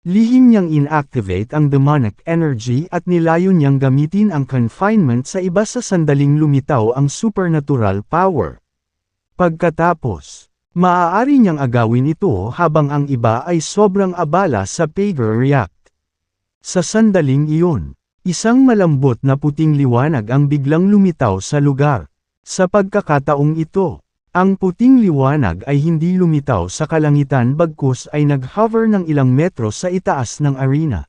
Lihim niyang inactivate ang demonic energy at nilayon niyang gamitin ang confinement sa iba sa sandaling lumitaw ang supernatural power. Pagkatapos, maaari niyang agawin ito habang ang iba ay sobrang abala sa Pager React. Sa sandaling iyon, isang malambot na puting liwanag ang biglang lumitaw sa lugar. Sa pagkakataong ito, ang puting liwanag ay hindi lumitaw sa kalangitan bagkus ay nag-hover ng ilang metro sa itaas ng arena.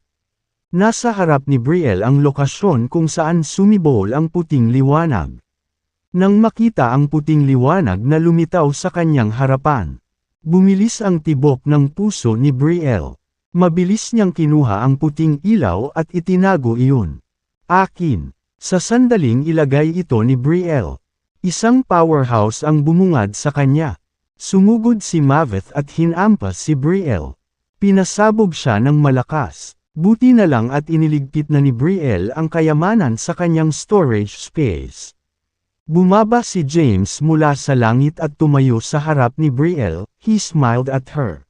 Nasa harap ni Brielle ang lokasyon kung saan sumibol ang puting liwanag. Nang makita ang puting liwanag na lumitaw sa kanyang harapan, bumilis ang tibok ng puso ni Brielle. Mabilis niyang kinuha ang puting ilaw at itinago iyon. Akin. Sa sandaling ilagay ito ni Brielle. Isang powerhouse ang bumungad sa kanya. Sumugod si Maveth at hinampas si Brielle. Pinasabog siya ng malakas. Buti na lang at iniligpit na ni Brielle ang kayamanan sa kanyang storage space. Bumaba si James mula sa langit at tumayo sa harap ni Brielle. He smiled at her.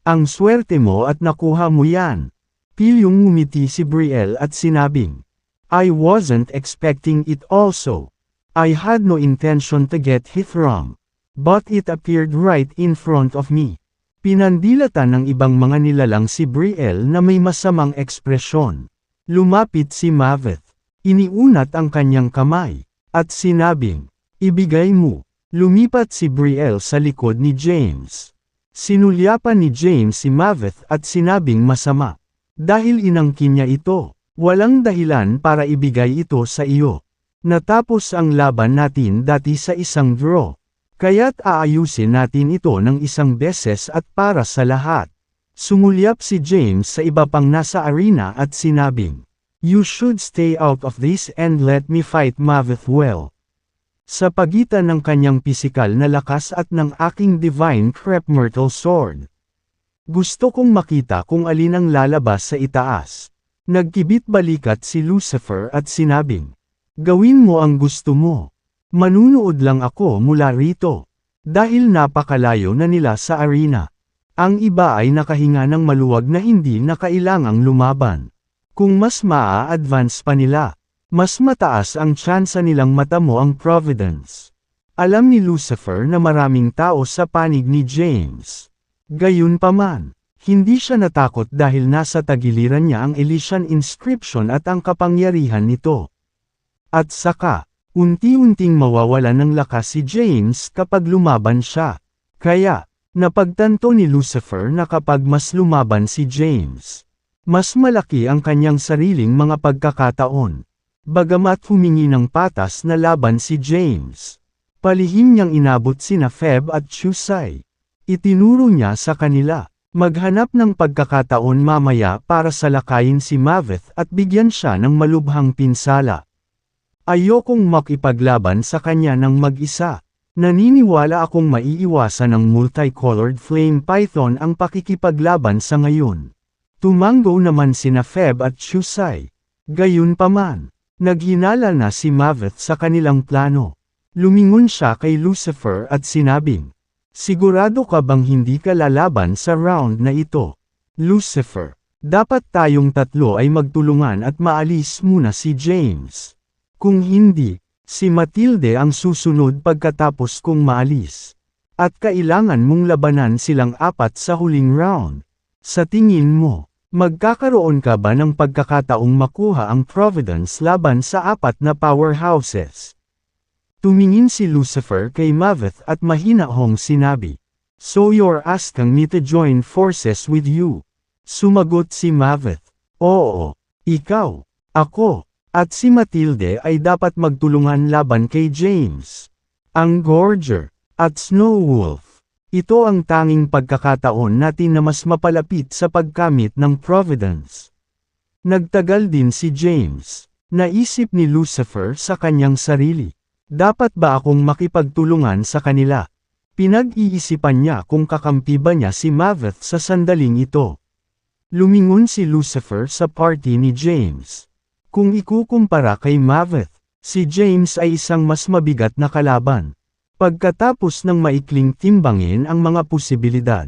Ang swerte mo at nakuha mo yan. Pilyong ngumiti si Brielle at sinabing, I wasn't expecting it also. I had no intention to get Hithram. But it appeared right in front of me. Pinandilatan ng ibang mga nilalang si Brielle na may masamang ekspresyon. Lumapit si Maveth. Iniunat ang kanyang kamay. At sinabing, ibigay mo. Lumipat si Brielle sa likod ni James. Sinulyapan ni James si Maveth at sinabing masama. Dahil inangkin niya ito, walang dahilan para ibigay ito sa iyo. Natapos ang laban natin dati sa isang draw. Kaya't aayusin natin ito ng isang beses at para sa lahat. Sumulyap si James sa iba pang nasa arena at sinabing, you should stay out of this and let me fight Maveth well. Sa pagitan ng kanyang pisikal na lakas at ng aking divine crepe myrtle sword. Gusto kong makita kung alin ang lalabas sa itaas. Nagkibit balikat si Lucifer at sinabing, gawin mo ang gusto mo. Manunood lang ako mula rito. Dahil napakalayo na nila sa arena. Ang iba ay nakahinga ng maluwag na hindi na kailangang lumaban. Kung mas maa-advance pa nila, mas mataas ang tsansa nilang matamo ang Providence. Alam ni Lucifer na maraming tao sa panig ni James. Gayunpaman, hindi siya natakot dahil nasa tagiliran niya ang Elysian inscription at ang kapangyarihan nito. At saka, unti-unting mawawala ng lakas si James kapag lumaban siya. Kaya, napagtanto ni Lucifer na kapag mas lumaban si James, mas malaki ang kanyang sariling mga pagkakataon. Bagamat humingi ng patas na laban si James, palihim niyang inabot sina Feb at Chusai. Itinuro niya sa kanila, maghanap ng pagkakataon mamaya para salakayin si Maveth at bigyan siya ng malubhang pinsala. Ayokong makipaglaban sa kanya ng mag-isa. Naniniwala akong maiiwasan ng multicolored flame python ang pakikipaglaban sa ngayon. Tumango naman sina Feb at Chusai. Gayunpaman, naghinala na si Maveth sa kanilang plano. Lumingon siya kay Lucifer at sinabing, sigurado ka bang hindi ka lalaban sa round na ito? Lucifer, Dapat tayong tatlo ay magtulungan at maalis muna si James. Kung hindi, si Matilde ang susunod pagkatapos kong maalis. At kailangan mong labanan silang apat sa huling round. Sa tingin mo, magkakaroon ka ba ng pagkakataong makuha ang Providence laban sa apat na powerhouses? Tumingin si Lucifer kay Maveth at mahinahong sinabi. So you're asking me to join forces with you? Sumagot si Maveth. Oo, ikaw, ako, at si Matilde ay dapat magtulungan laban kay James. Ang Gorger, at Snow Wolf. Ito ang tanging pagkakataon natin na mas mapalapit sa pagkamit ng Providence. Nagtagal din si James. Naisip ni Lucifer sa kanyang sarili. Dapat ba akong makipagtulungan sa kanila? Pinag-iisipan niya kung kakampi ba niya si Maveth sa sandaling ito. Lumingon si Lucifer sa party ni James. Kung ikukumpara kay Maveth, si James ay isang mas mabigat na kalaban. Pagkatapos ng maikling timbangin ang mga posibilidad,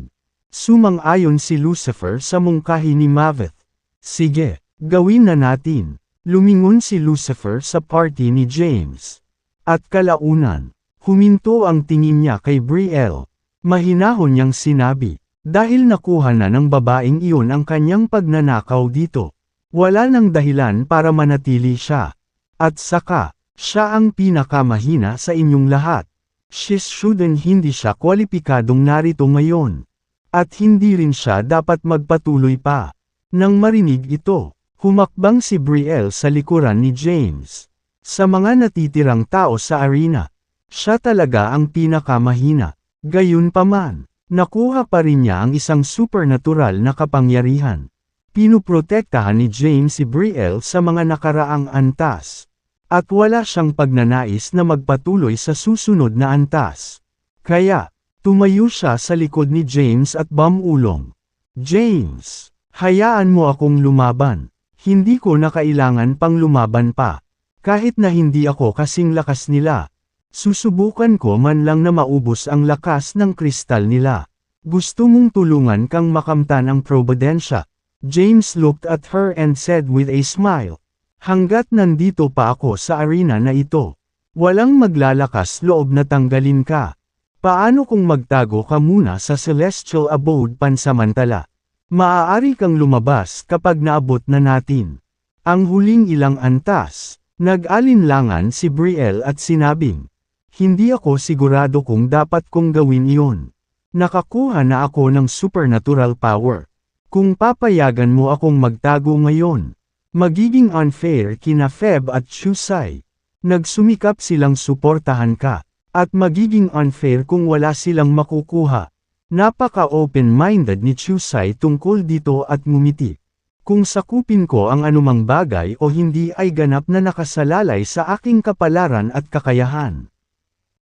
sumang-ayon si Lucifer sa mungkahi ni Maveth. Sige, gawin na natin. Lumingon si Lucifer sa party ni James. At kalaunan, huminto ang tingin niya kay Brielle. Mahinahon niyang sinabi. Dahil nakuha na ng babaeng iyon ang kanyang pagnanakaw dito. Wala nang dahilan para manatili siya. At saka, siya ang pinakamahina sa inyong lahat. Shouldn't hindi siya kwalipikadong narito ngayon. At hindi rin siya dapat magpatuloy pa. Nang marinig ito, humakbang si Brielle sa likuran ni James. Sa mga natitirang tao sa arena, siya talaga ang pinakamahina. Gayunpaman, nakuha pa rin niya ang isang supernatural na kapangyarihan. Pinuprotektahan ni James si Brielle sa mga nakaraang antas. At wala siyang pagnanais na magpatuloy sa susunod na antas. Kaya, tumayo siya sa likod ni James at bumulong. James, hayaan mo akong lumaban. Hindi ko na kailangan pang lumaban pa. Kahit na hindi ako kasing lakas nila. Susubukan ko man lang na maubos ang lakas ng kristal nila. Gusto mong tulungan kang makamtan ang Providensya. James looked at her and said with a smile. Hanggat nandito pa ako sa arena na ito, walang maglalakas loob na tanggalin ka. Paano kung magtago ka muna sa Celestial Abode pansamantala? Maaari kang lumabas kapag naabot na natin. Ang huling ilang antas, nag-alinlangan si Brielle at sinabing, hindi ako sigurado kung dapat kong gawin iyon. Nakakuha na ako ng supernatural power. Kung papayagan mo akong magtago ngayon, magiging unfair kina Feb at Chusai. Nagsumikap silang suportahan ka, at magiging unfair kung wala silang makukuha. Napaka-open-minded ni Chusai tungkol dito at ngumiti. Kung sakupin ko ang anumang bagay o hindi ay ganap na nakasalalay sa aking kapalaran at kakayahan.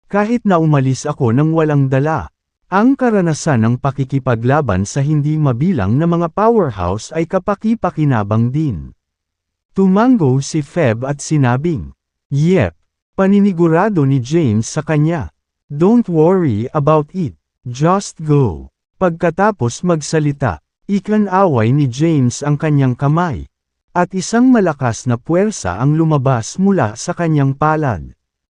Kahit na umalis ako ng walang dala, ang karanasan ng pakikipaglaban sa hindi mabilang na mga powerhouse ay kapaki-pakinabang din. Tumango si Feb at sinabing, yep, paninigurado ni James sa kanya. Don't worry about it, just go. Pagkatapos magsalita, ikanaway ni James ang kanyang kamay. At isang malakas na puwersa ang lumabas mula sa kanyang palad.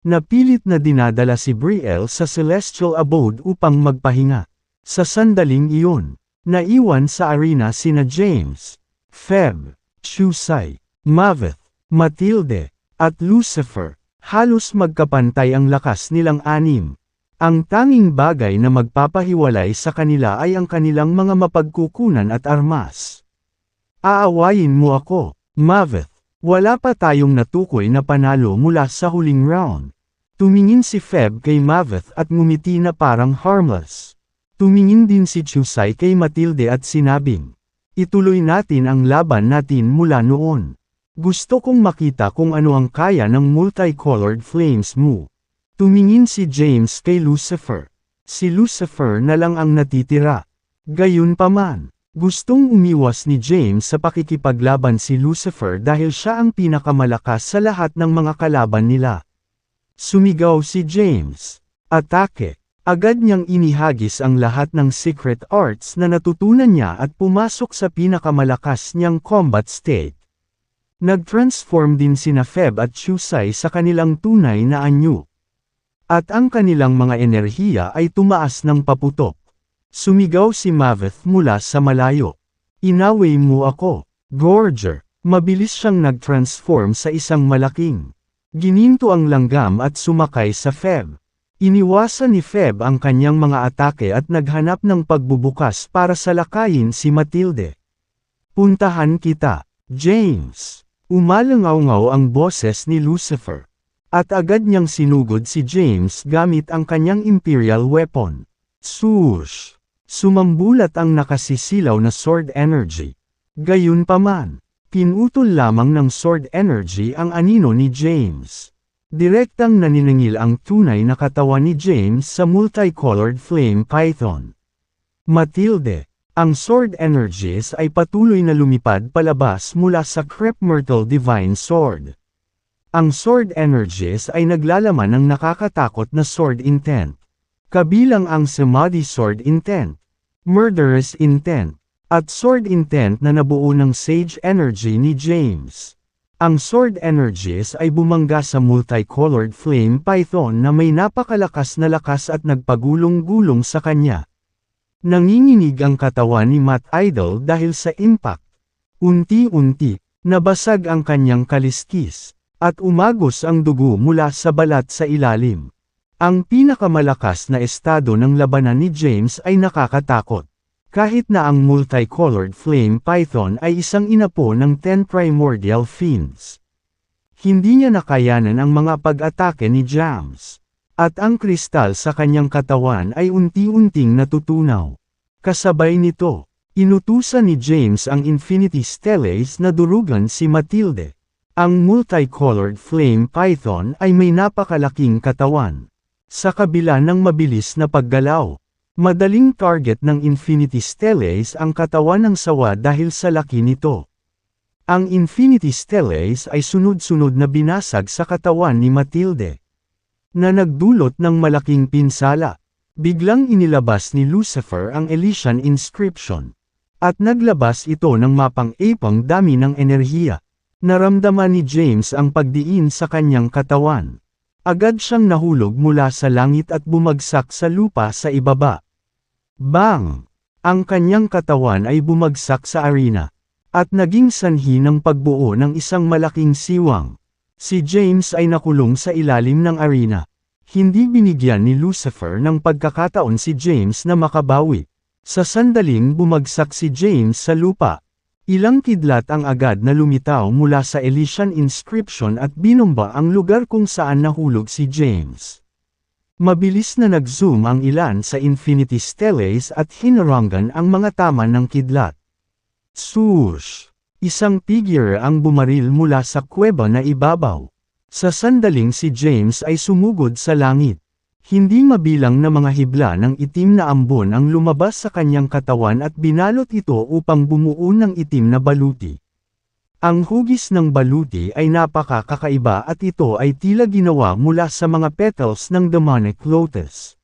Napilit na dinadala si Brielle sa Celestial Abode upang magpahinga. Sa sandaling iyon, naiwan sa arena sina James, Feb, Chusai, Maveth, Matilde, at Lucifer. Halos magkapantay ang lakas nilang anim. Ang tanging bagay na magpapahiwalay sa kanila ay ang kanilang mga mapagkukunan at armas. Aawayin mo ako, Maveth. Wala pa tayong natukoy na panalo mula sa huling round. Tumingin si Feb kay Maveth at ngumiti na parang harmless. Tumingin din si Chusai kay Matilde at sinabing, ituloy natin ang laban natin mula noon. Gusto kong makita kung ano ang kaya ng multicolored flames mo. Tumingin si James kay Lucifer. Si Lucifer na lang ang natitira. Gayunpaman, gustong umiwas ni James sa pakikipaglaban si Lucifer dahil siya ang pinakamalakas sa lahat ng mga kalaban nila. Sumigaw si James. Atake! Agad niyang inihagis ang lahat ng secret arts na natutunan niya at pumasok sa pinakamalakas niyang combat state. Nag-transform din sina Feb at Chusai sa kanilang tunay na anyo. At ang kanilang mga enerhiya ay tumaas ng paputok. Sumigaw si Maveth mula sa malayo. Inaway mo ako, Gorger. Mabilis siyang nag-transform sa isang malaking. Gininto ang langgam at sumakay sa Feb. Iniwasan ni Feb ang kanyang mga atake at naghanap ng pagbubukas para salakayin si Matilde. Puntahan kita, James. Umalangaw-ngaw ang boses ni Lucifer. At agad niyang sinugod si James gamit ang kanyang imperial weapon. Swoosh! Sumambulat ang nakasisilaw na sword energy. Gayunpaman, pinutol lamang ng sword energy ang anino ni James. Direktang naniningil ang tunay na katawan ni James sa multicolored flame python. Matilde, ang sword energies ay patuloy na lumipad palabas mula sa Crep Myrtle Divine Sword. Ang sword energies ay naglalaman ng nakakatakot na sword intent. Kabilang ang Samadhi sword intent, murderous intent, at sword intent na nabuo ng sage energy ni James. Ang sword energies ay bumangga sa multicolored flame python na may napakalakas na lakas at nagpagulong-gulong sa kanya. Nanginginig ang katawan ni Matt Idol dahil sa impact. Unti-unti, nabasag ang kanyang kaliskis, at umagos ang dugo mula sa balat sa ilalim. Ang pinakamalakas na estado ng labanan ni James ay nakakatakot. Kahit na ang multicolored flame python ay isang inapo ng 10 primordial fiends. Hindi niya nakayanan ang mga pag-atake ni James. At ang kristal sa kanyang katawan ay unti-unting natutunaw. Kasabay nito, inutusan ni James ang Infinity Stellace na durugan si Matilde. Ang multicolored flame python ay may napakalaking katawan. Sa kabila ng mabilis na paggalaw, madaling target ng Infinity Stellace ang katawan ng sawa dahil sa laki nito. Ang Infinity Stellace ay sunod-sunod na binasag sa katawan ni Matilde, na nagdulot ng malaking pinsala. Biglang inilabas ni Lucifer ang Elysian Inscription, at naglabas ito ng mapang-ipang dami ng enerhiya. Naramdaman ni James ang pagdiin sa kanyang katawan. Agad siyang nahulog mula sa langit at bumagsak sa lupa sa ibaba. Bang! Ang kanyang katawan ay bumagsak sa arena, at naging sanhi ng pagbuo ng isang malaking siwang. Si James ay nakulong sa ilalim ng arena. Hindi binigyan ni Lucifer ng pagkakataon si James na makabawi. Sa sandaling bumagsak si James sa lupa. Ilang kidlat ang agad na lumitaw mula sa Elysian Inscription at binomba ang lugar kung saan nahulog si James. Mabilis na nag-zoom ang ilan sa Infinity Stellace at hinarangan ang mga tama ng kidlat. Swoosh! Isang figure ang bumaril mula sa kuweba na ibabaw. Sa sandaling si James ay sumugod sa langit. Hindi mabilang na mga hibla ng itim na ambon ang lumabas sa kanyang katawan at binalot ito upang bumuo ng itim na baluti. Ang hugis ng baluti ay napakakaiba at ito ay tila ginawa mula sa mga petals ng demonic lotus.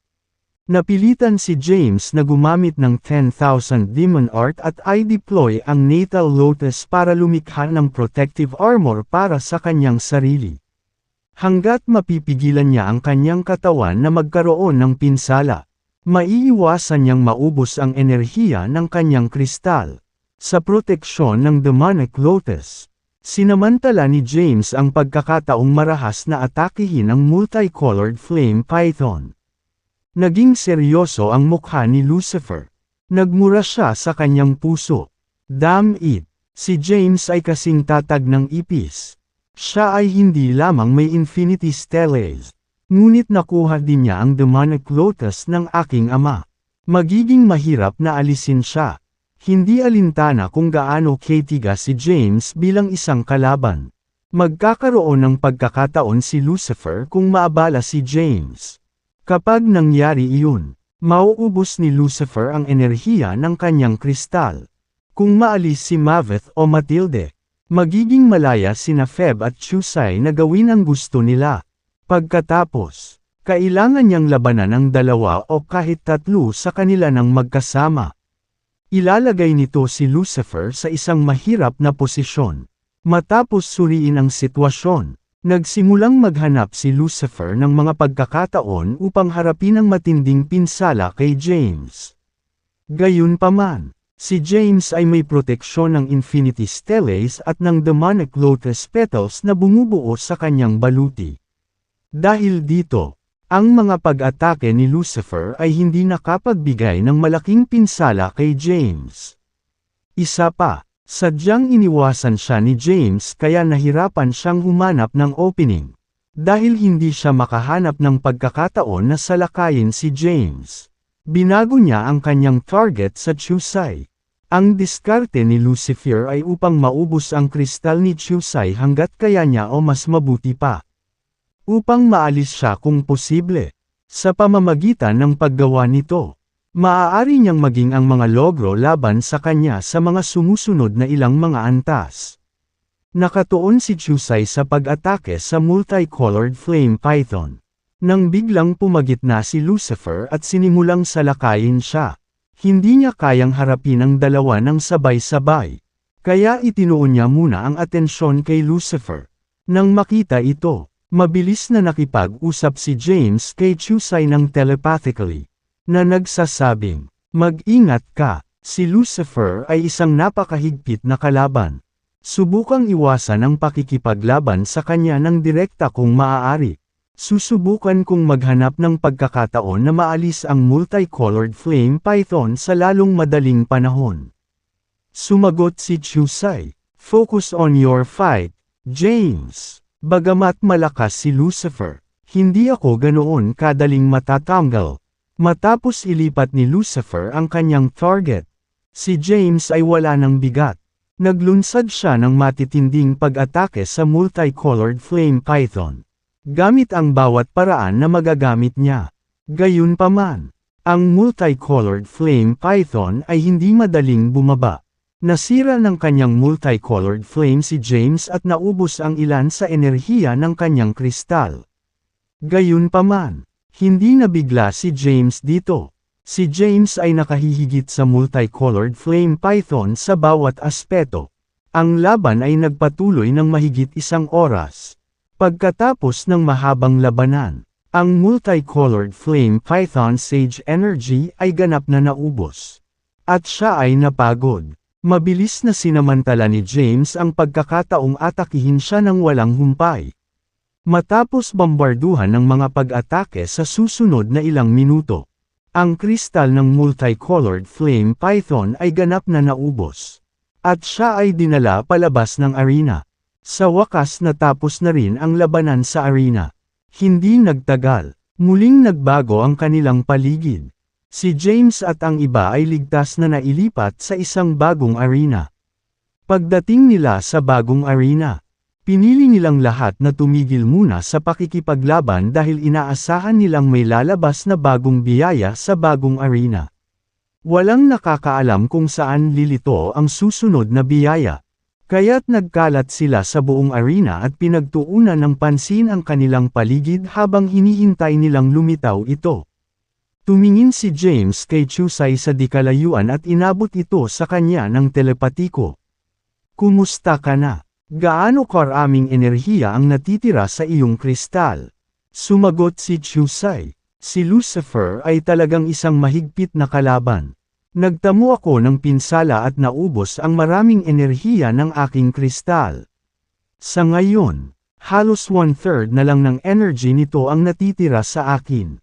Napilitan si James na gumamit ng 10,000 demon art at i-deploy ang natal lotus para lumikha ng protective armor para sa kanyang sarili. Hanggat mapipigilan niya ang kanyang katawan na magkaroon ng pinsala, maiiwasan niyang maubos ang enerhiya ng kanyang kristal. Sa proteksyon ng demonic lotus, sinamantala ni James ang pagkakataong marahas na atakihin ang multicolored flame python. Naging seryoso ang mukha ni Lucifer. Nagmura siya sa kanyang puso. Damn it! Si James ay kasing tatag ng ipis. Siya ay hindi lamang may Infinity Stellace, ngunit nakuha din niya ang demonic lotus ng aking ama. Magiging mahirap na alisin siya. Hindi alintana kung gaano katigas si James bilang isang kalaban. Magkakaroon ng pagkakataon si Lucifer kung maabala si James. Kapag nangyari iyon, mauubos ni Lucifer ang enerhiya ng kanyang kristal. Kung maalis si Maveth o Matilde, magiging malaya sina Feb at Chusai na gawin ang gusto nila. Pagkatapos, Kailangan niyang labanan ang 2 o kahit 3 sa kanila ng magkasama. Ilalagay nito si Lucifer sa isang mahirap na posisyon. Matapos suriin ang sitwasyon, nagsimulang maghanap si Lucifer ng mga pagkakataon upang harapin ang matinding pinsala kay James. Gayunpaman, si James ay may proteksyon ng Infinity Steles at ng Demonic Lotus Petals na bumubuo sa kanyang baluti. Dahil dito, ang mga pag-atake ni Lucifer ay hindi nakapagbigay ng malaking pinsala kay James. Isa pa, sadyang iniwasan siya ni James kaya nahirapan siyang humanap ng opening. Dahil hindi siya makahanap ng pagkakataon na salakayin si James. Binago niya ang kanyang target sa Chusai. Ang diskarte ni Lucifer ay upang maubos ang kristal ni Chusai hanggat kaya niya o mas mabuti pa. Upang maalis siya kung posible. Sa pamamagitan ng paggawa nito, maaari niyang maging ang mga logro laban sa kanya sa mga sumusunod na ilang mga antas. Nakatuon si Chusai sa pag-atake sa multicolored flame python. Nang biglang pumagitna si Lucifer at sinimulang salakayin siya, hindi niya kayang harapin ang 2 ng sabay-sabay. Kaya itinuon niya muna ang atensyon kay Lucifer. Nang makita ito, mabilis na nakipag-usap si James kay Chusai ng telepathically, na nagsasabing, "Mag-ingat ka, si Lucifer ay isang napakahigpit na kalaban. Subukang iwasan ang pakikipaglaban sa kanya ng direkta kung maaari. Susubukan kong maghanap ng pagkakataon na maalis ang multicolored flame python sa lalong madaling panahon." Sumagot si Chusai, "Focus on your fight, James. Bagamat malakas si Lucifer, hindi ako ganoon kadaling matatanggal." Matapos ilipat ni Lucifer ang kanyang target, si James ay wala ng bigat. Naglunsad siya ng matitinding pag-atake sa multicolored flame python. Gamit ang bawat paraan na magagamit niya. Gayunpaman, ang multicolored flame python ay hindi madaling bumaba. Nasira ng kanyang multicolored flame si James at naubos ang ilan sa enerhiya ng kanyang kristal. Gayunpaman, hindi nabigla si James dito. Si James ay nakahihigit sa multicolored flame python sa bawat aspeto. Ang laban ay nagpatuloy ng mahigit 1 oras. Pagkatapos ng mahabang labanan, ang multicolored flame python sage energy ay ganap na naubos. At siya ay napagod. Mabilis na sinamantala ni James ang pagkakataong atakihin siya ng walang humpay. Matapos bombarduhan ng mga pag-atake sa susunod na ilang minuto, ang kristal ng multicolored flame python ay ganap na naubos. At siya ay dinala palabas ng arena. Sa wakas natapos na rin ang labanan sa arena. Hindi nagtagal, muling nagbago ang kanilang paligid. Si James at ang iba ay ligtas na nailipat sa isang bagong arena. Pagdating nila sa bagong arena, pinili nilang lahat na tumigil muna sa pakikipaglaban dahil inaasahan nilang may lalabas na bagong biyaya sa bagong arena. Walang nakakaalam kung saan lilito ang susunod na biyaya. Kaya't nagkalat sila sa buong arena at pinagtuunan ng pansin ang kanilang paligid habang hinihintay nilang lumitaw ito. Tumingin si James kay Chusai sa dikalayuan at inabot ito sa kanya ng telepatiko. "Kumusta ka na? Gaano karaming enerhiya ang natitira sa iyong kristal?" Sumagot si Chusai, "Si Lucifer ay talagang isang mahigpit na kalaban. Nagtamo ako ng pinsala at naubos ang maraming enerhiya ng aking kristal. Sa ngayon, halos 1/3 na lang ng energy nito ang natitira sa akin."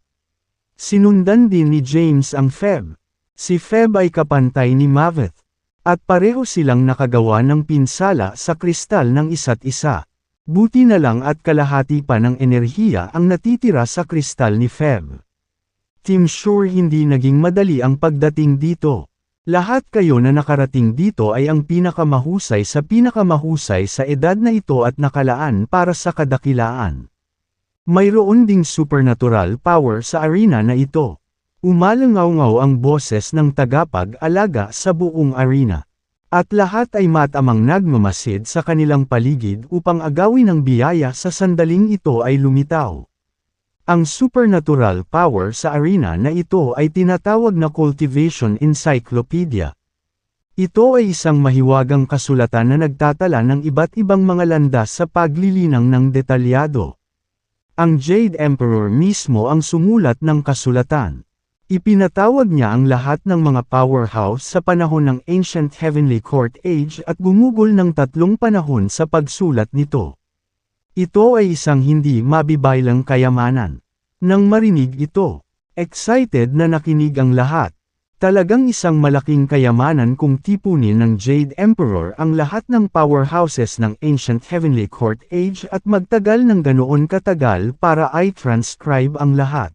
Sinundan din ni James ang Feb. Si Feb ay kapantay ni Maveth. At pareho silang nakagawa ng pinsala sa kristal ng isa't isa. Buti na lang at kalahati pa ng enerhiya ang natitira sa kristal ni Feb. Team Sure hindi naging madali ang pagdating dito. Lahat kayo na nakarating dito ay ang pinakamahusay sa edad na ito at nakalaan para sa kadakilaan. Mayroon ding supernatural power sa arena na ito. Umalangaw-ngaw ang boses ng tagapag-alaga sa buong arena. At lahat ay matamang nagmamasid sa kanilang paligid upang agawin ang biyaya sa sandaling ito ay lumitaw. Ang supernatural power sa arena na ito ay tinatawag na Cultivation Encyclopedia. Ito ay isang mahiwagang kasulatan na nagtatala ng iba't ibang mga landas sa paglilinang ng detalyado. Ang Jade Emperor mismo ang sumulat ng kasulatan. Ipinatawag niya ang lahat ng mga powerhouse sa panahon ng Ancient Heavenly Court Age at gumugol ng 3 panahon sa pagsulat nito. Ito ay isang hindi mabibaylang kayamanan. Nang marinig ito, excited na nakinig ang lahat. Talagang isang malaking kayamanan kung tipunin ng Jade Emperor ang lahat ng powerhouses ng Ancient Heavenly Court Age at magtagal ng ganoon katagal para i-transcribe ang lahat.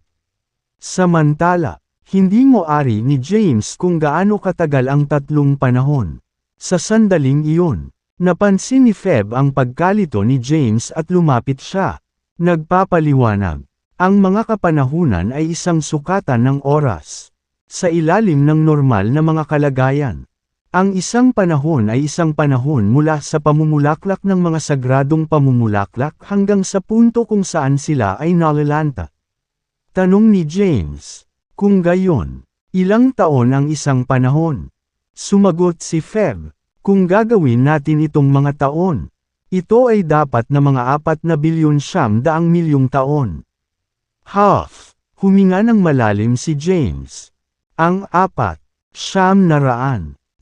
Samantala, hindi mo-ari ni James kung gaano katagal ang 3 panahon. Sa sandaling iyon, napansin ni Feb ang pagkalito ni James at lumapit siya. Nagpapaliwanag, ang mga kapanahunan ay isang sukatan ng oras. Sa ilalim ng normal na mga kalagayan. Ang isang panahon ay isang panahon mula sa pamumulaklak ng mga sagradong pamumulaklak hanggang sa punto kung saan sila ay nalalanta. Tanong ni James, kung gayon, ilang taon ang isang panahon? Sumagot si Feb, kung gagawin natin itong mga taon, ito ay dapat na mga 4 bilyon 900 milyong taon. Half, huminga ng malalim si James. Ang 4,900,000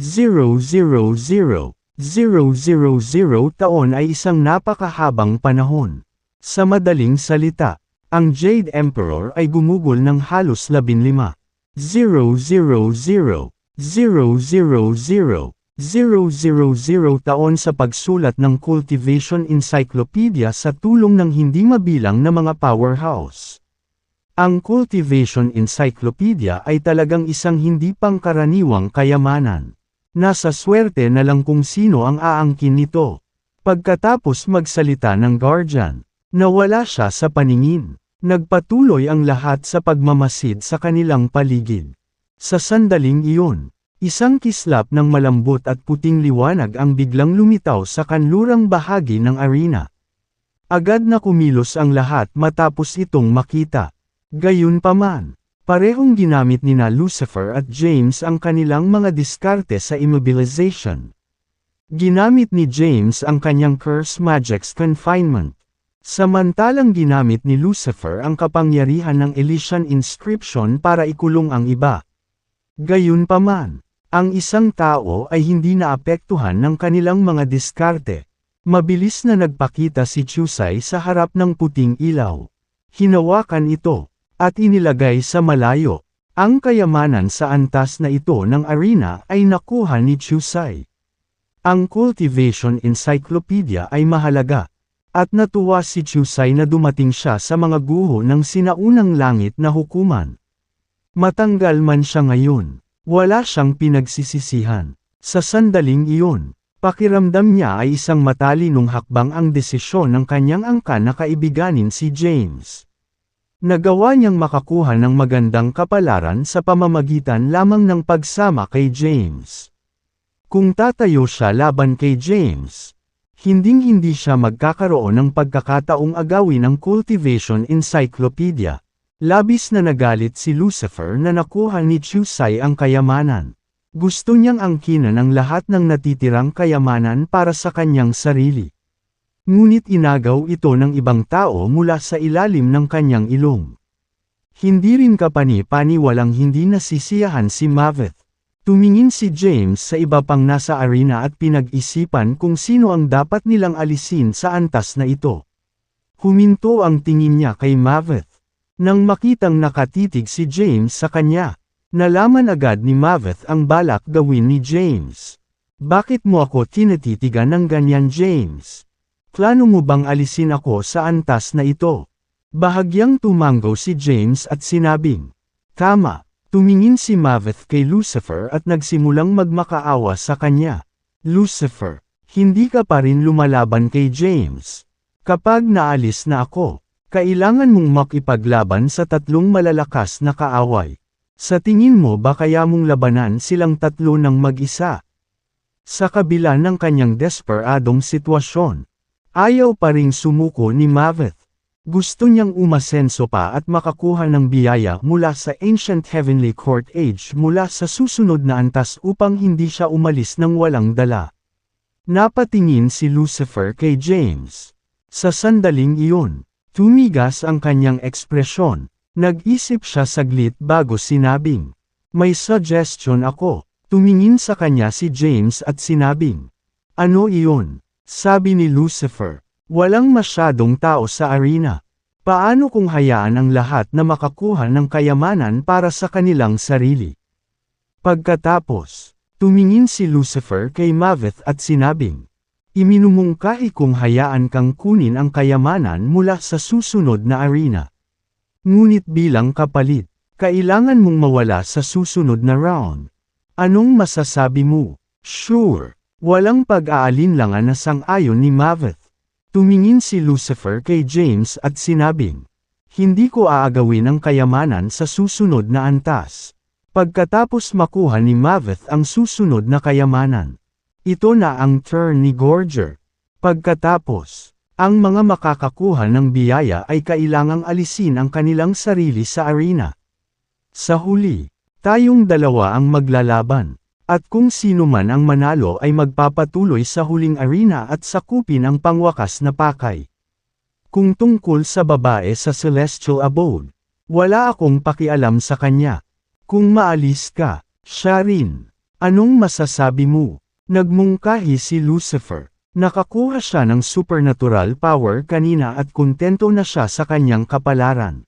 taon ay isang napakahabang panahon. Sa madaling salita, ang Jade Emperor ay gumugol ng halos 15,000 taon sa pagsulat ng Cultivation Encyclopedia sa tulong ng hindi mabilang na mga powerhouse. Ang Cultivation Encyclopedia ay talagang isang hindi pangkaraniwang kayamanan. Nasa swerte na lang kung sino ang aangkin nito. Pagkatapos magsalita ng Guardian, nawala siya sa paningin. Nagpatuloy ang lahat sa pagmamasid sa kanilang paligid. Sa sandaling iyon, isang kislap ng malambot at puting liwanag ang biglang lumitaw sa kanlurang bahagi ng arena. Agad na kumilos ang lahat matapos itong makita. Gayunpaman, parehong ginamit nina Lucifer at James ang kanilang mga diskarte sa immobilization. Ginamit ni James ang kanyang Curse Magic's Confinement. Samantalang ginamit ni Lucifer ang kapangyarihan ng Elysian Inscription para ikulong ang iba. Gayunpaman, ang isang tao ay hindi naapektuhan ng kanilang mga diskarte. Mabilis na nagpakita si Chusai sa harap ng puting ilaw. Hinawakan ito at inilagay sa malayo. Ang kayamanan sa antas na ito ng arena ay nakuha ni Chusai. Ang Cultivation Encyclopedia ay mahalaga, at natuwa si Chusai na dumating siya sa mga guho ng sinaunang langit na hukuman. Matanggal man siya ngayon, wala siyang pinagsisisihan. Sa sandaling iyon, pakiramdam niya ay isang matalinong hakbang ang desisyon ng kanyang angkan na kaibiganin si James. Nagawa niyang makakuha ng magandang kapalaran sa pamamagitan lamang ng pagsama kay James. Kung tatayo siya laban kay James, hinding-hindi siya magkakaroon ng pagkakataong agawin ang Cultivation Encyclopedia. Labis na nagalit si Lucifer na nakuha ni Chusai ang kayamanan. Gusto niyang angkinan ang lahat ng natitirang kayamanan para sa kanyang sarili. Ngunit inagaw ito ng ibang tao mula sa ilalim ng kanyang ilong. Hindi rin kapani-pani walang hindi nasisiyahan si Maveth. Tumingin si James sa iba pang nasa arena at pinag-isipan kung sino ang dapat nilang alisin sa antas na ito. Huminto ang tingin niya kay Maveth. Nang makitang nakatitig si James sa kanya, nalaman agad ni Maveth ang balak gawin ni James. Bakit mo ako tinatitigan ng ganyan, James? Plano mo bang alisin ako sa antas na ito? Bahagyang tumango si James at sinabing, tama. Tumingin si Maveth kay Lucifer at nagsimulang magmakaawa sa kanya. Lucifer, hindi ka pa rin lumalaban kay James. Kapag naalis na ako, kailangan mong makipaglaban sa 3 malalakas na kaaway. Sa tingin mo ba kaya mong labanan silang 3 ng mag-isa? Sa kabila ng kanyang desperadong sitwasyon, ayaw pa ring sumuko ni Maveth. Gusto niyang umasenso pa at makakuha ng biyaya mula sa Ancient Heavenly Court Age mula sa susunod na antas upang hindi siya umalis ng walang dala. Napatingin si Lucifer kay James. Sa sandaling iyon, tumigas ang kanyang ekspresyon. Nag-isip siya saglit bago sinabing, "May suggestion ako." Tumingin sa kanya si James at sinabing, "Ano iyon?" Sabi ni Lucifer. Walang masyadong tao sa arena. Paano kung hayaan ang lahat na makakuha ng kayamanan para sa kanilang sarili? Pagkatapos, tumingin si Lucifer kay Maveth at sinabing, "Iminumungkahi kong hayaan kang kunin ang kayamanan mula sa susunod na arena. Ngunit bilang kapalit, kailangan mong mawala sa susunod na round. Anong masasabi mo?" "Sure." Walang pag-aalinlangan na sang-ayon ni Maveth. Tumingin si Lucifer kay James at sinabing, "Hindi ko aagawin ang kayamanan sa susunod na antas." Pagkatapos makuha ni Maveth ang susunod na kayamanan, ito na ang turn ni Gorger. Pagkatapos, ang mga makakakuha ng biyaya ay kailangang alisin ang kanilang sarili sa arena. Sa huli, tayong dalawa ang maglalaban. At kung sino man ang manalo ay magpapatuloy sa huling arena at sakupin ang pangwakas na pakay. Kung tungkol sa babae sa Celestial Abode, wala akong pakialam sa kanya. Kung maalis ka, siya rin. Anong masasabi mo? Nagmungkahi si Lucifer. Nakakuha siya ng supernatural power kanina at kontento na siya sa kanyang kapalaran.